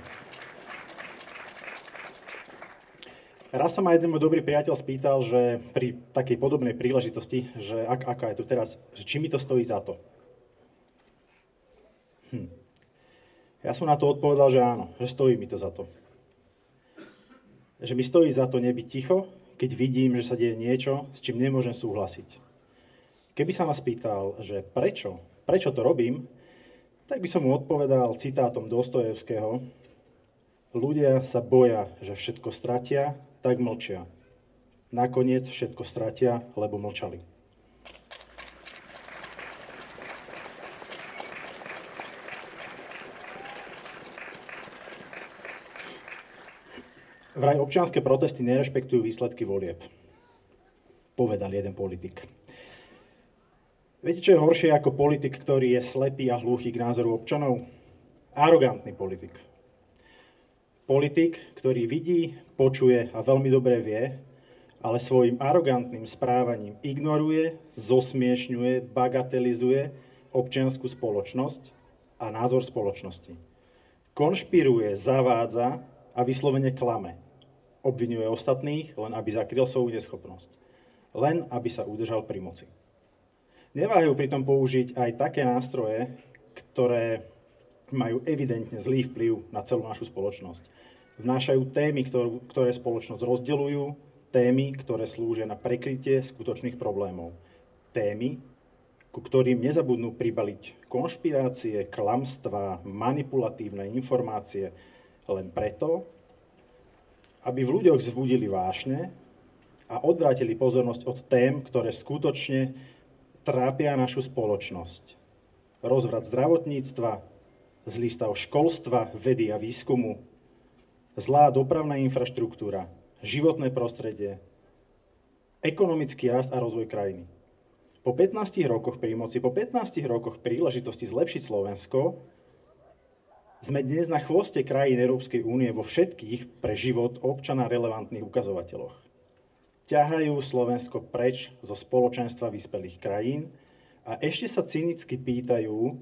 Raz sa ma jeden môj dobrý priateľ spýtal, že pri takej podobnej príležitosti, že aká je tu teraz, že či mi to stojí za to. Ja som na to odpovedal, že áno, že stojí mi to za to. Že mi stojí za to nebyť ticho, keď vidím, že sa deje niečo, s čím nemôžem súhlasiť. Keby sa ma spýtal, že prečo to robím, tak by som mu odpovedal citátom Dostojevského: ľudia sa boja, že všetko stratia, tak mlčia. Nakoniec všetko stratia, lebo mlčali. Vraj občianske protesty nerešpektujú výsledky volieb, povedal jeden politik. Viete, čo je horšie ako politik, ktorý je slepý a hluchý k názoru občanov? Arogantný politik. Politik, ktorý vidí, počuje a veľmi dobre vie, ale svojim arogantným správaním ignoruje, zosmiešňuje, bagatelizuje občiansku spoločnosť a názor spoločnosti. Konšpiruje, zavádza a vyslovene klame. Obviňuje ostatných, len aby zakryl svoju neschopnosť. Len aby sa udržal pri moci. Neváhajú pritom použiť aj také nástroje, ktoré majú evidentne zlý vplyv na celú našu spoločnosť. Vnášajú témy, ktoré spoločnosť rozdeľujú, témy, ktoré slúžia na prekrytie skutočných problémov. Témy, ku ktorým nezabudnú pribaliť konšpirácie, klamstvá, manipulatívne informácie, len preto, aby v ľuďoch vzbudili vášne a odvrátili pozornosť od tém, ktoré skutočne trápia našu spoločnosť. Rozvrat zdravotníctva, zlý stav školstva, vedy a výskumu, zlá dopravná infraštruktúra, životné prostredie, ekonomický rast a rozvoj krajiny. Po 15 rokoch pri moci, po 15 rokoch príležitosti zlepšiť Slovensko, sme dnes na chvoste krajín Európskej únie vo všetkých pre život občana relevantných ukazovateľoch. Ťahajú Slovensko preč zo spoločenstva vyspelých krajín a ešte sa cynicky pýtajú,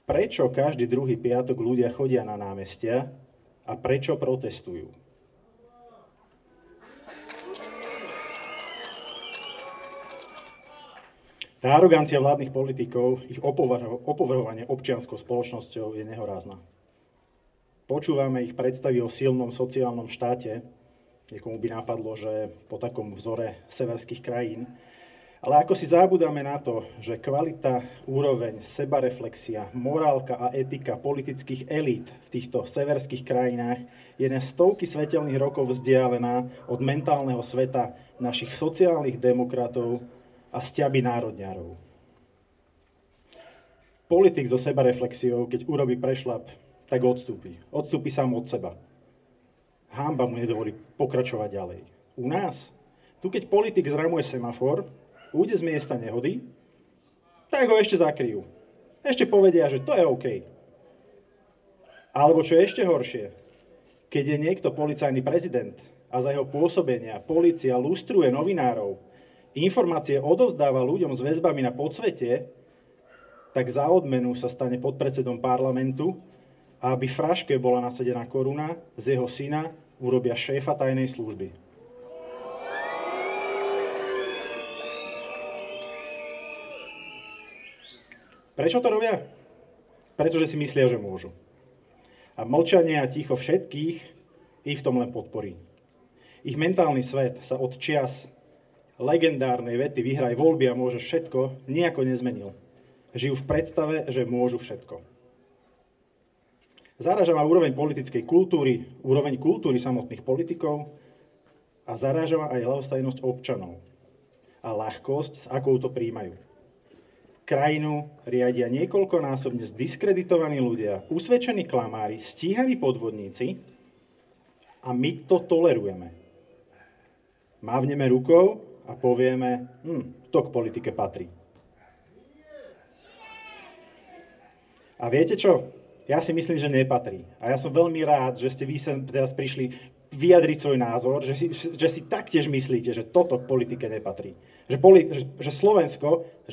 prečo každý druhý piatok ľudia chodia na námestia a prečo protestujú. Tá arogancia vládnych politikov, ich opovrhovanie občianskou spoločnosťou je nehorázna. Počúvame ich predstavy o silnom sociálnom štáte, niekomu by napadlo, že po takom vzore severských krajín, ale ako si zabúdame na to, že kvalita, úroveň, sebareflexia, morálka a etika politických elít v týchto severských krajinách je na stovky svetelných rokov vzdialená od mentálneho sveta našich sociálnych demokratov a sťaby národňarov. Politik so sebareflexiou, keď urobí prešľap, tak odstúpi. Odstúpi sám od seba. Hanba mu nedovolí pokračovať ďalej. U nás, tu keď politik zramuje semafor, ujde z miesta nehody, tak ho ešte zakryjú. Ešte povedia, že to je OK. Alebo čo je ešte horšie, keď je niekto policajný prezident a za jeho pôsobenia polícia lustruje novinárov, informácie odovzdáva ľuďom s väzbami na podsvete, tak za odmenu sa stane podpredsedom parlamentu a aby fraške bola nasadená koruna, z jeho syna urobia šéfa tajnej služby. Prečo to robia? Pretože si myslia, že môžu. A mlčanie a ticho všetkých ich v tom len podporí. Ich mentálny svet sa od čias legendárnej vety vyhraj voľby a môžeš všetko nijako nezmenil. Žijú v predstave, že môžu všetko. Zaráža ma úroveň politickej kultúry, úroveň kultúry samotných politikov a zaráža ma aj ľahostajnosť občanov a ľahkosť, s akou to príjmajú. Krajinu riadia niekoľkonásobne zdiskreditovaní ľudia, usvedčení klamári, stíhaní podvodníci a my to tolerujeme. Mávneme rukou a povieme, to k politike patrí. A viete čo? Ja si myslím, že nepatrí. A ja som veľmi rád, že ste vy sem teraz prišli vyjadriť svoj názor, že si taktiež myslíte, že toto k politike nepatrí. Že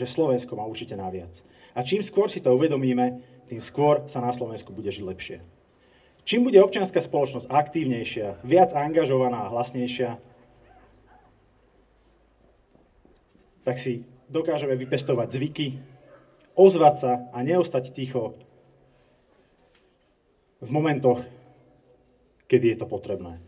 Slovensko má určite naviac. A čím skôr si to uvedomíme, tým skôr sa na Slovensku bude žiť lepšie. Čím bude občianska spoločnosť aktívnejšia, viac angažovaná a hlasnejšia, tak si dokážeme vypestovať zvyky, ozvať sa a neostať ticho v momentoch, kedy je to potrebné.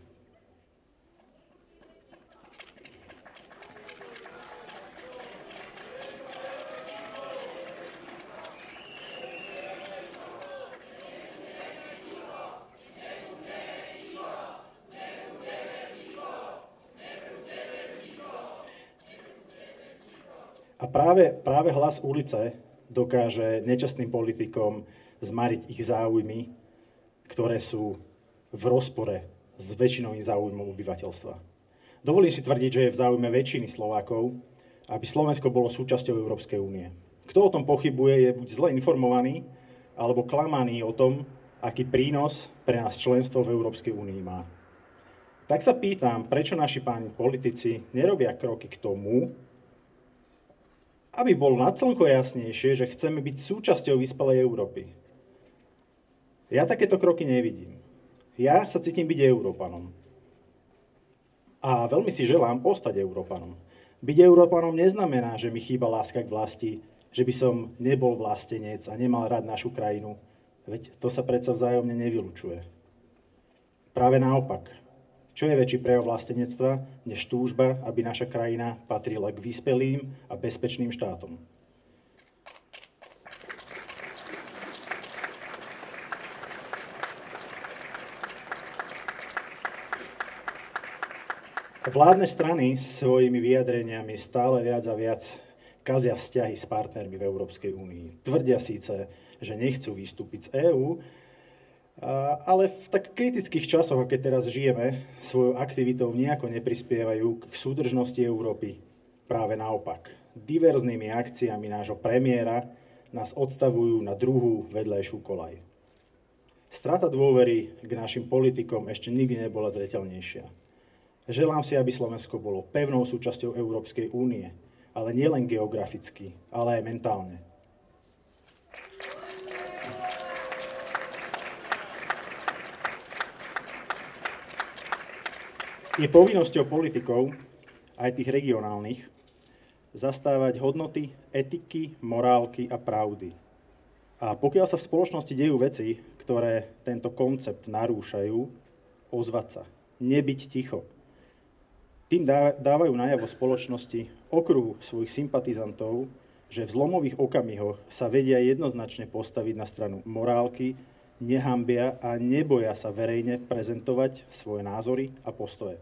A práve hlas ulice dokáže nečestným politikom zmariť ich záujmy, ktoré sú v rozpore s väčšinovým záujmom obyvateľstva. Dovolím si tvrdiť, že je v záujme väčšiny Slovákov, aby Slovensko bolo súčasťou Európskej únie. Kto o tom pochybuje, je buď zle informovaný, alebo klamaný o tom, aký prínos pre nás členstvo v Európskej únii má. Tak sa pýtam, prečo naši páni politici nerobia kroky k tomu, aby bolo nad slnko jasnejšie, že chceme byť súčasťou vyspelej Európy. Ja takéto kroky nevidím. Ja sa cítim byť Európanom. A veľmi si želám ostať Európanom. Byť Európanom neznamená, že mi chýba láska k vlasti, že by som nebol vlastenec a nemal rád našu krajinu. Veď to sa predsa vzájomne nevylučuje. Práve naopak. Čo je väčší prejav vlastenectva, než túžba, aby naša krajina patrila k vyspelým a bezpečným štátom? Vládne strany svojimi vyjadreniami stále viac a viac kazia vzťahy s partnermi v Európskej únii. Tvrdia síce, že nechcú vystúpiť z EÚ, ale v tak kritických časoch, aké teraz žijeme, svojou aktivitou nejako neprispievajú k súdržnosti Európy. Práve naopak. Diverznými akciami nášho premiéra nás odstavujú na druhú vedľajšiu koľaj. Strata dôvery k našim politikom ešte nikdy nebola zreteľnejšia. Želám si, aby Slovensko bolo pevnou súčasťou Európskej únie, ale nielen geograficky, ale aj mentálne. Je povinnosťou politikov, aj tých regionálnych, zastávať hodnoty, etiky, morálky a pravdy. A pokiaľ sa v spoločnosti dejú veci, ktoré tento koncept narúšajú, ozvať sa, nebyť ticho. Tým dávajú najavo spoločnosti, okruhu svojich sympatizantov, že v zlomových okamihoch sa vedia jednoznačne postaviť na stranu morálky, nehambia a neboja sa verejne prezentovať svoje názory a postoje.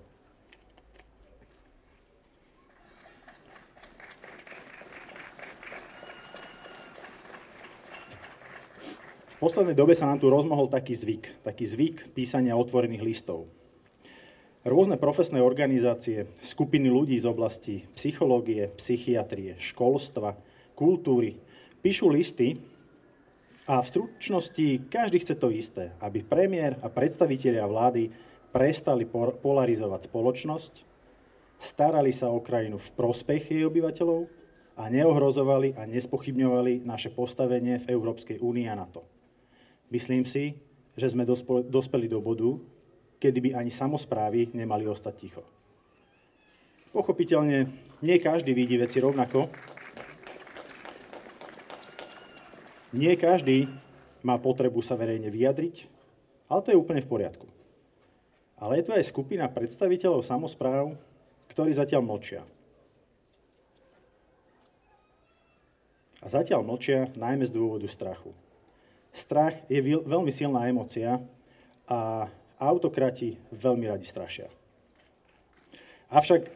V poslednej dobe sa nám tu rozmohol taký zvyk písania otvorených listov. Rôzne profesné organizácie, skupiny ľudí z oblasti psychológie, psychiatrie, školstva, kultúry píšu listy a v stručnosti každý chce to isté, aby premiér a predstavitelia vlády prestali polarizovať spoločnosť, starali sa o krajinu v prospech jej obyvateľov a neohrozovali a nespochybňovali naše postavenie v Európskej únii a NATO. Myslím si, že sme dospeli do bodu, kedy by ani samosprávy nemali ostať ticho. Pochopiteľne, nie každý vidí veci rovnako. Nie každý má potrebu sa verejne vyjadriť, ale to je úplne v poriadku. Ale je tu aj skupina predstaviteľov samospráv, ktorí zatiaľ mlčia. A zatiaľ mlčia najmä z dôvodu strachu. Strach je veľmi silná emócia a autokrati veľmi radi strašia. Avšak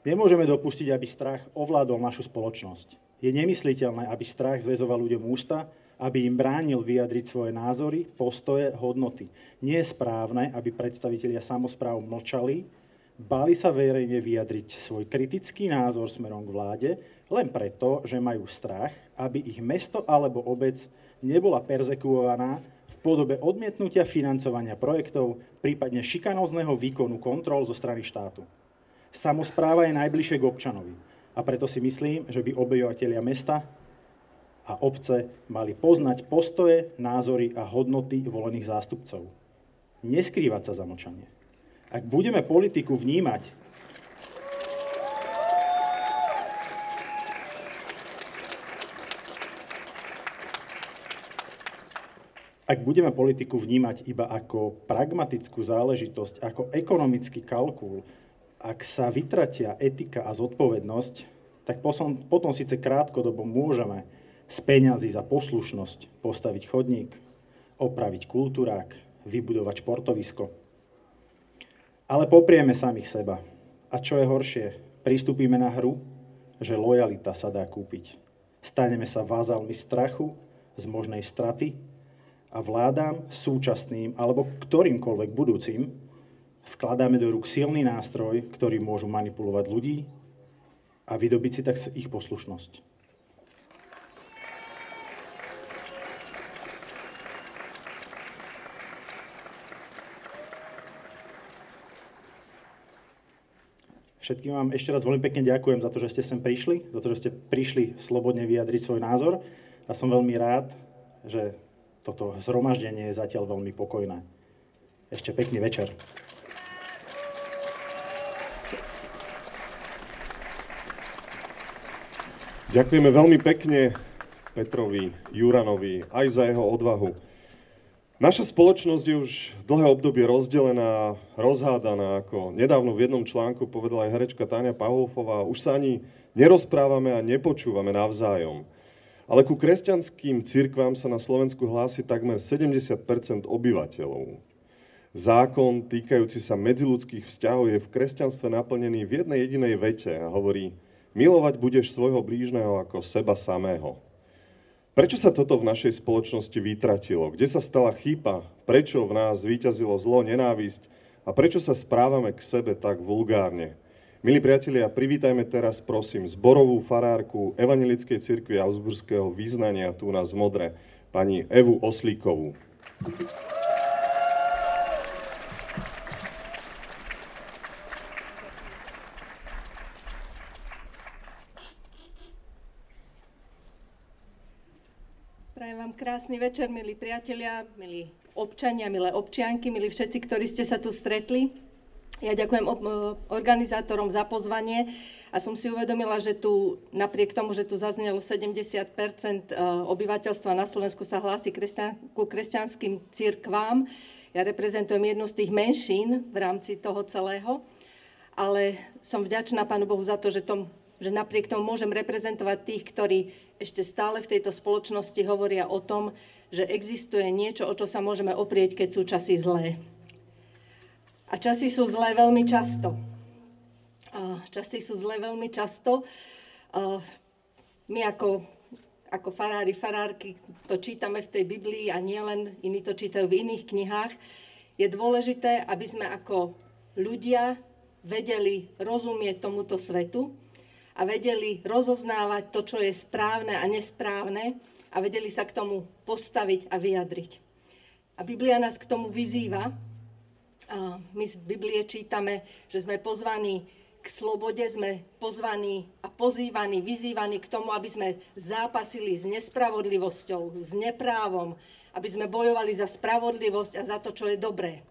nemôžeme dopustiť, aby strach ovládol našu spoločnosť. Je nemysliteľné, aby strach zväzoval ľuďom ústa, aby im bránil vyjadriť svoje názory, postoje, hodnoty. Nie je správne, aby predstavitelia samospráv mlčali, báli sa verejne vyjadriť svoj kritický názor smerom k vláde, len preto, že majú strach, aby ich mesto alebo obec nebola perzekuovaná v podobe odmietnutia financovania projektov, prípadne šikanózneho výkonu kontrol zo strany štátu. Samospráva je najbližšie k občanovi a preto si myslím, že by obyvatelia mesta a obce mali poznať postoje, názory a hodnoty volených zástupcov. Neskrývať sa za mlčanie. Ak budeme politiku vnímať iba ako pragmatickú záležitosť, ako ekonomický kalkul, ak sa vytratia etika a zodpovednosť, tak potom síce krátkodobo môžeme z peňazí za poslušnosť postaviť chodník, opraviť kultúrák, vybudovať športovisko. Ale poprieme samých seba. A čo je horšie, pristúpime na hru, že lojalita sa dá kúpiť. Staneme sa vázalmi strachu z možnej straty a vládám súčasným alebo ktorýmkoľvek budúcim vkladáme do rúk silný nástroj, ktorý môžu manipulovať ľudí a vydobiť si tak ich poslušnosť. Všetkým vám ešte raz veľmi pekne ďakujem za to, že ste sem prišli, za to, že ste prišli slobodne vyjadriť svoj názor a som veľmi rád, že toto zhromaždenie je zatiaľ veľmi pokojné. Ešte pekný večer. Ďakujeme veľmi pekne Petrovi Juranovi aj za jeho odvahu. Naša spoločnosť je už dlhé obdobie rozdelená, rozhádaná, ako nedávno v jednom článku povedala aj herečka Táňa Pavlofová. Už sa ani nerozprávame a nepočúvame navzájom. Ale ku kresťanským cirkvám sa na Slovensku hlási takmer 70% obyvateľov. Zákon týkajúci sa medziľudských vzťahov je v kresťanstve naplnený v jednej jedinej vete a hovorí: milovať budeš svojho blížneho ako seba samého. Prečo sa toto v našej spoločnosti vytratilo? Kde sa stala chyba? Prečo v nás zvíťazilo zlo, nenávisť? A prečo sa správame k sebe tak vulgárne? Milí priatelia, privítajme teraz, prosím, zborovú farárku Evanjelickej cirkvi Augsburského vyznania tu na Modre, pani Evu Oslíkovú. Prajem vám krásny večer, milí priatelia, milí občania, milé občianky, milí všetci, ktorí ste sa tu stretli. Ja ďakujem organizátorom za pozvanie a som si uvedomila, že tu napriek tomu, že tu zaznelo 70% obyvateľstva na Slovensku sa hlási ku kresťanským cirkvám. Ja reprezentujem jednu z tých menšín v rámci toho celého, ale som vďačná Pánu Bohu za to, že napriek tomu môžem reprezentovať tých, ktorí ešte stále v tejto spoločnosti hovoria o tom, že existuje niečo, o čo sa môžeme oprieť, keď sú časy zlé. A časy sú zlé veľmi často. My ako farári, farárky to čítame v tej Biblii a nielen, iní to čítajú v iných knihách. Je dôležité, aby sme ako ľudia vedeli rozumieť tomuto svetu a vedeli rozoznávať to, čo je správne a nesprávne a vedeli sa k tomu postaviť a vyjadriť. A Biblia nás k tomu vyzýva. My z Biblie čítame, že sme pozvaní k slobode, sme pozvaní a pozývaní, vyzývaní k tomu, aby sme zápasili s nespravodlivosťou, s neprávom, aby sme bojovali za spravodlivosť a za to, čo je dobré.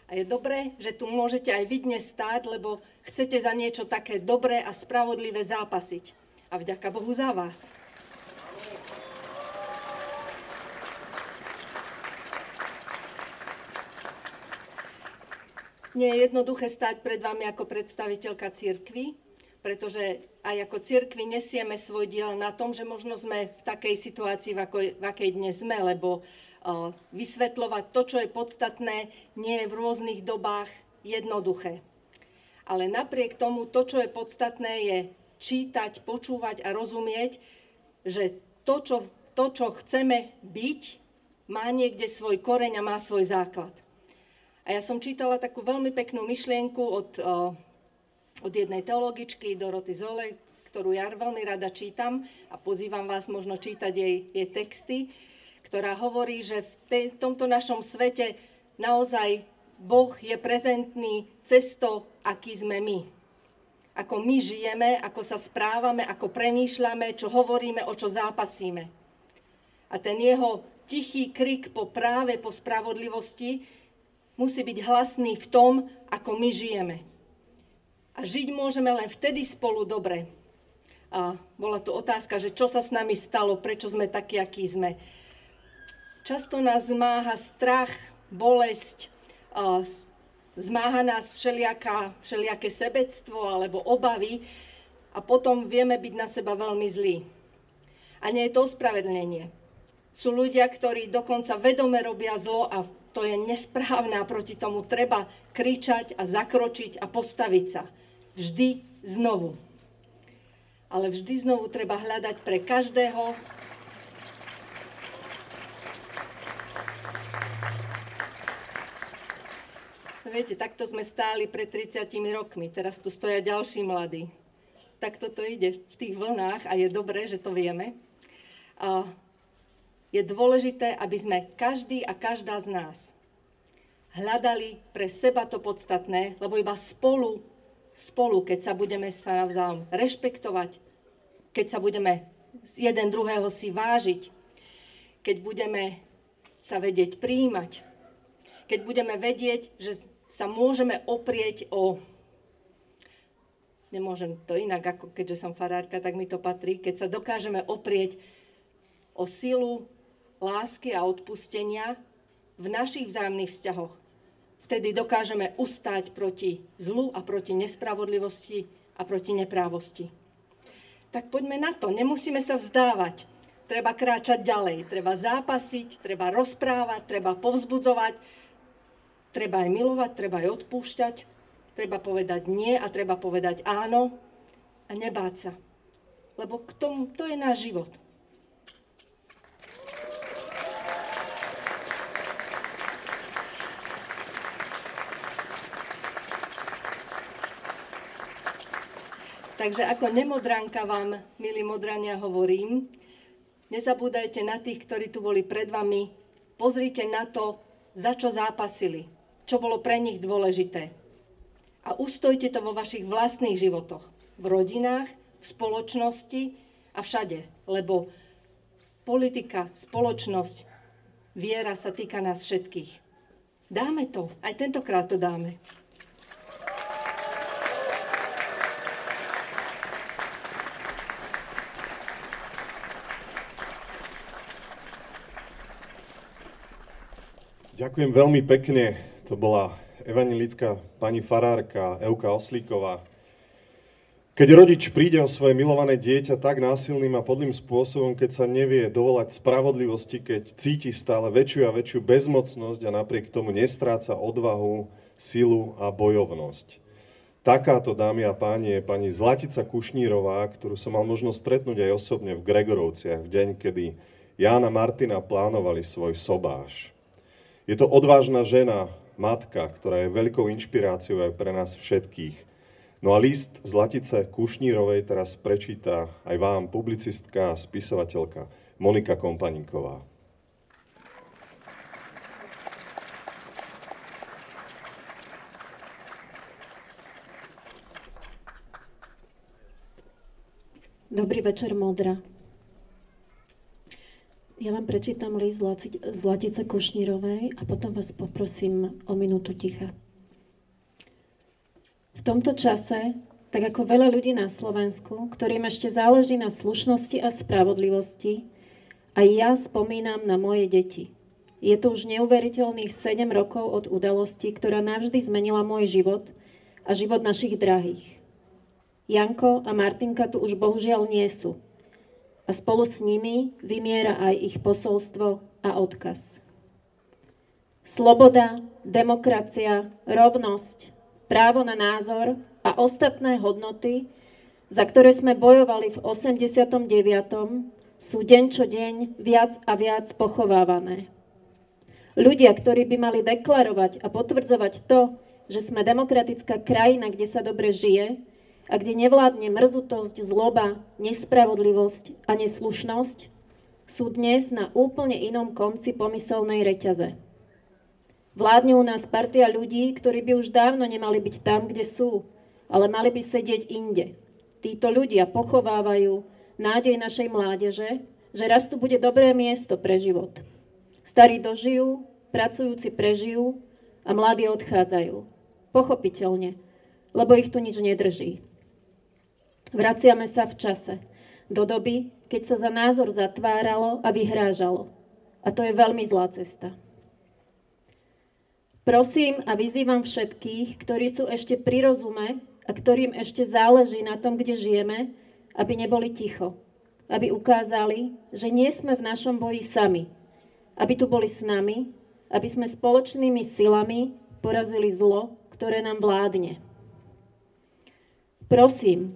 A je dobré, že tu môžete aj vy dnes stáť, lebo chcete za niečo také dobré a spravodlivé zápasiť. A vďaka Bohu za vás. Nie je jednoduché stať pred vami ako predstaviteľka cirkvi, pretože aj ako cirkvi nesieme svoj diel na tom, že možno sme v takej situácii, v akej dnes sme, lebo vysvetľovať to, čo je podstatné, nie je v rôznych dobách jednoduché. Ale napriek tomu, to, čo je podstatné, je čítať, počúvať a rozumieť, že to, čo chceme byť, má niekde svoj koreň a má svoj základ. A ja som čítala takú veľmi peknú myšlienku od jednej teologičky, Doroty Zole, ktorú ja veľmi rada čítam a pozývam vás možno čítať jej texty, ktorá hovorí, že v tomto našom svete naozaj Boh je prezentný cez to, aký sme my. Ako my žijeme, ako sa správame, ako premýšľame, čo hovoríme, o čo zápasíme. A ten jeho tichý krik po práve, po spravodlivosti musí byť hlasný v tom, ako my žijeme. A žiť môžeme len vtedy spolu dobre. A bola tu otázka, že čo sa s nami stalo, prečo sme takí, akí sme. Často nás zmáha strach, bolesť, zmáha nás všelijaké sebectvo alebo obavy a potom vieme byť na seba veľmi zlí. A nie je to ospravedlnenie. Sú ľudia, ktorí dokonca vedome robia zlo a to je nesprávne a proti tomu treba kričať a zakročiť a postaviť sa. Vždy znovu. Ale vždy znovu treba hľadať pre každého Viete, takto sme stáli pred 30 rokmi, teraz tu stoja ďalší mladí. Takto to ide v tých vlnách a je dobré, že to vieme. A je dôležité, aby sme každý a každá z nás hľadali pre seba to podstatné, lebo iba spolu, keď sa budeme sa navzájom rešpektovať, keď sa budeme jeden druhého si vážiť, keď budeme sa vedieť prijímať, keď budeme vedieť, že sa môžeme oprieť o... Nemôžem to inak, ako keďže som farárka, tak mi to patrí. Keď sa dokážeme oprieť o silu lásky a odpustenia v našich vzájomných vzťahoch, vtedy dokážeme ustáť proti zlu a proti nespravodlivosti a proti neprávosti. Tak poďme na to, nemusíme sa vzdávať. Treba kráčať ďalej, treba zápasiť, treba rozprávať, treba povzbudzovať, treba aj milovať, treba aj odpúšťať, treba povedať nie a treba povedať áno a nebáť sa. Lebo k tomu, to je náš život. Takže ako nemodranka vám, milí modrania, hovorím, nezabúdajte na tých, ktorí tu boli pred vami, pozrite na to, za čo zápasili, čo bolo pre nich dôležité. A ustojte to vo vašich vlastných životoch, v rodinách, v spoločnosti a všade, lebo politika, spoločnosť, viera sa týka nás všetkých. Dáme to, aj tentokrát to dáme. Ďakujem veľmi pekne. To bola evanjelická pani farárka Evka Oslíková. Keď rodič príde o svoje milované dieťa tak násilným a podlým spôsobom, keď sa nevie dovolať spravodlivosti, keď cíti stále väčšiu a väčšiu bezmocnosť a napriek tomu nestráca odvahu, silu a bojovnosť. Takáto, dámy a páni, je pani Zlatica Kušnírová, ktorú som mal možnosť stretnúť aj osobne v Gregorovciach v deň, kedy Ján a Martina plánovali svoj sobáš. Je to odvážna žena, matka, ktorá je veľkou inšpiráciou aj pre nás všetkých. No a list Zlatice Kušnírovej teraz prečíta aj vám publicistka a spisovateľka Monika Kompaníková. Dobrý večer, Modra. Ja vám prečítam list Zlatice Kušnírovej a potom vás poprosím o minútu ticha. V tomto čase, tak ako veľa ľudí na Slovensku, ktorým ešte záleží na slušnosti a spravodlivosti, aj ja spomínam na moje deti. Je to už neuveriteľných 7 rokov od udalosti, ktorá navždy zmenila môj život a život našich drahých. Janko a Martinka tu už bohužiaľ nie sú. A spolu s nimi vymiera aj ich posolstvo a odkaz. Sloboda, demokracia, rovnosť, právo na názor a ostatné hodnoty, za ktoré sme bojovali v 89., sú deň čo deň viac a viac pochovávané. Ľudia, ktorí by mali deklarovať a potvrdzovať to, že sme demokratická krajina, kde sa dobre žije, a kde nevládne mrzutosť, zloba, nespravodlivosť a neslušnosť, sú dnes na úplne inom konci pomyselnej reťaze. Vládne u nás partia ľudí, ktorí by už dávno nemali byť tam, kde sú, ale mali by sedieť inde. Títo ľudia pochovávajú nádej našej mládeže, že raz tu bude dobré miesto pre život. Starí dožijú, pracujúci prežijú a mladí odchádzajú. Pochopiteľne, lebo ich tu nič nedrží. Vraciame sa v čase, do doby, keď sa za názor zatváralo a vyhrážalo. A to je veľmi zlá cesta. Prosím a vyzývam všetkých, ktorí sú ešte pri rozume a ktorým ešte záleží na tom, kde žijeme, aby neboli ticho. Aby ukázali, že nie sme v našom boji sami. Aby tu boli s nami, aby sme spoločnými silami porazili zlo, ktoré nám vládne. Prosím,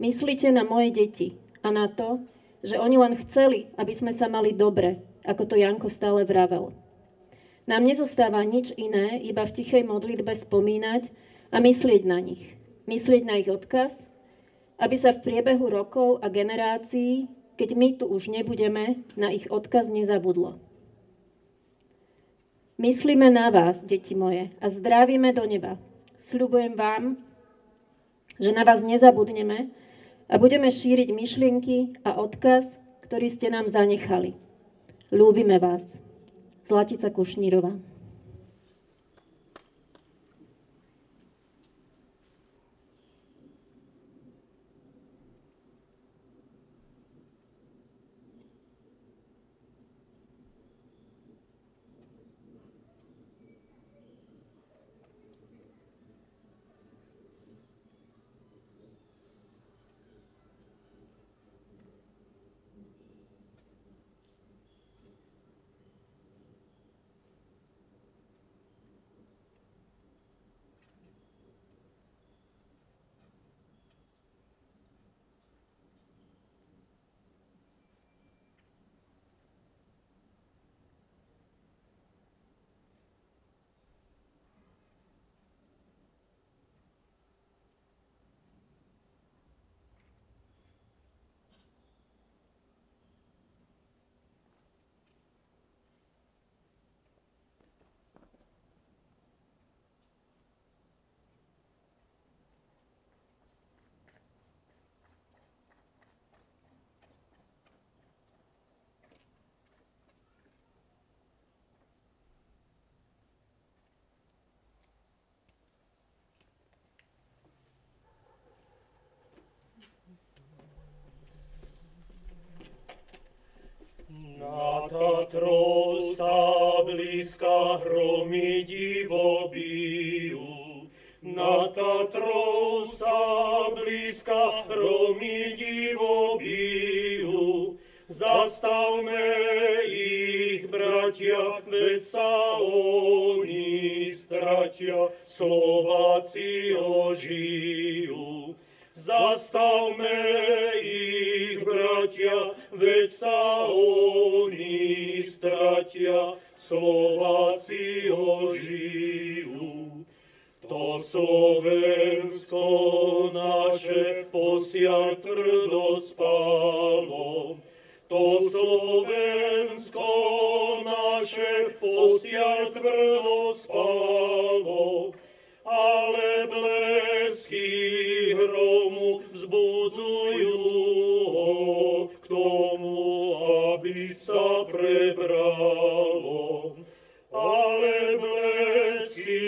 myslite na moje deti a na to, že oni len chceli, aby sme sa mali dobre, ako to Janko stále vravel. Nám nezostáva nič iné, iba v tichej modlitbe spomínať a myslieť na nich. Myslieť na ich odkaz, aby sa v priebehu rokov a generácií, keď my tu už nebudeme, na ich odkaz nezabudlo. Myslíme na vás, deti moje, a zdravíme do neba. Sľubujem vám, že na vás nezabudneme a budeme šíriť myšlienky a odkaz, ktorý ste nám zanechali. Ľúbime vás. Zlatica Kušnírová. Na Tatrov sa blízka hromy divo bijú. Na Tatrov sa blízka hromy divo bijú. Zastavme ich, bratia, veď sa oni stratia, Slováci ožijú. Zastavme ich, bratia, veď sa oni stratia, Slováci ožijú. To Slovensko naše posiaľ tvrdo spalo, to Slovensko naše posiaľ tvrdo spalo, ale blesky hromu vzbudzujú k tomu, aby sa prebralo. Ale blesky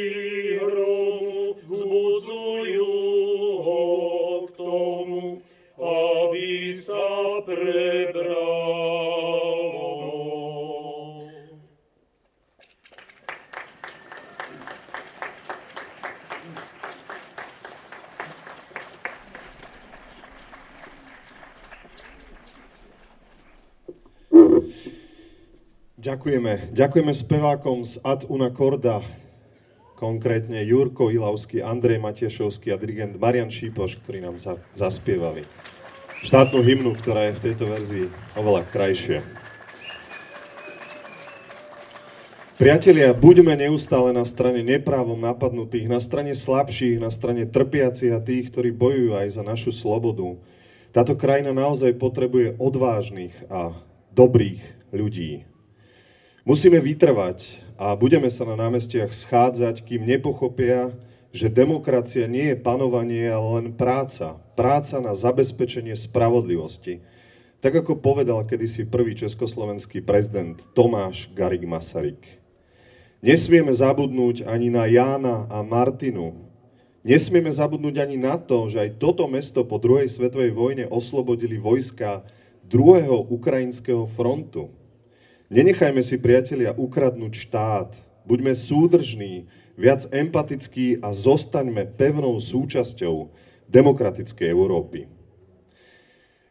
hromu vzbudzujú k tomu, aby sa prebralo. Ďakujeme spevákom z Ad una corda, konkrétne Jurko Ilavský, Andrej Matiešovský a dirigent Marian Šípoš, ktorí nám zaspievali štátnu hymnu, ktorá je v tejto verzii oveľa krajšia. Priatelia, buďme neustále na strane neprávom napadnutých, na strane slabších, na strane trpiacich a tých, ktorí bojujú aj za našu slobodu. Táto krajina naozaj potrebuje odvážnych a dobrých ľudí. Musíme vytrvať a budeme sa na námestiach schádzať, kým nepochopia, že demokracia nie je panovanie, ale len práca. Práca na zabezpečenie spravodlivosti. Tak ako povedal kedysi prvý československý prezident Tomáš Garrigue Masaryk. Nesmieme zabudnúť ani na Jána a Martinu. Nesmieme zabudnúť ani na to, že aj toto mesto po druhej svetovej vojne oslobodili vojska druhého ukrajinského frontu. Nenechajme si, priatelia, ukradnúť štát. Buďme súdržní, viac empatickí a zostaňme pevnou súčasťou demokratickej Európy.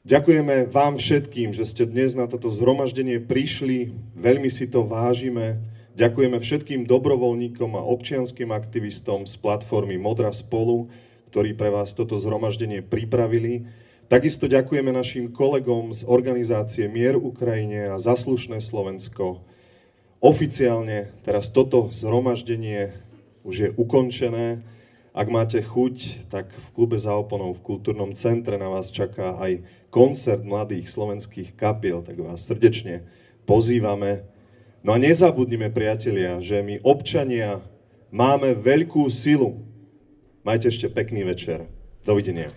Ďakujeme vám všetkým, že ste dnes na toto zhromaždenie prišli, veľmi si to vážime. Ďakujeme všetkým dobrovoľníkom a občianskym aktivistom z platformy Modra spolu, ktorí pre vás toto zhromaždenie pripravili. Takisto ďakujeme našim kolegom z organizácie Mier Ukrajine a Zaslušné Slovensko. Oficiálne teraz toto zhromaždenie už je ukončené. Ak máte chuť, tak v klube Za oponou v Kultúrnom centre na vás čaká aj koncert mladých slovenských kapiel, tak vás srdečne pozývame. No a nezabudnime, priatelia, že my občania máme veľkú silu. Majte ešte pekný večer. Dovidenia.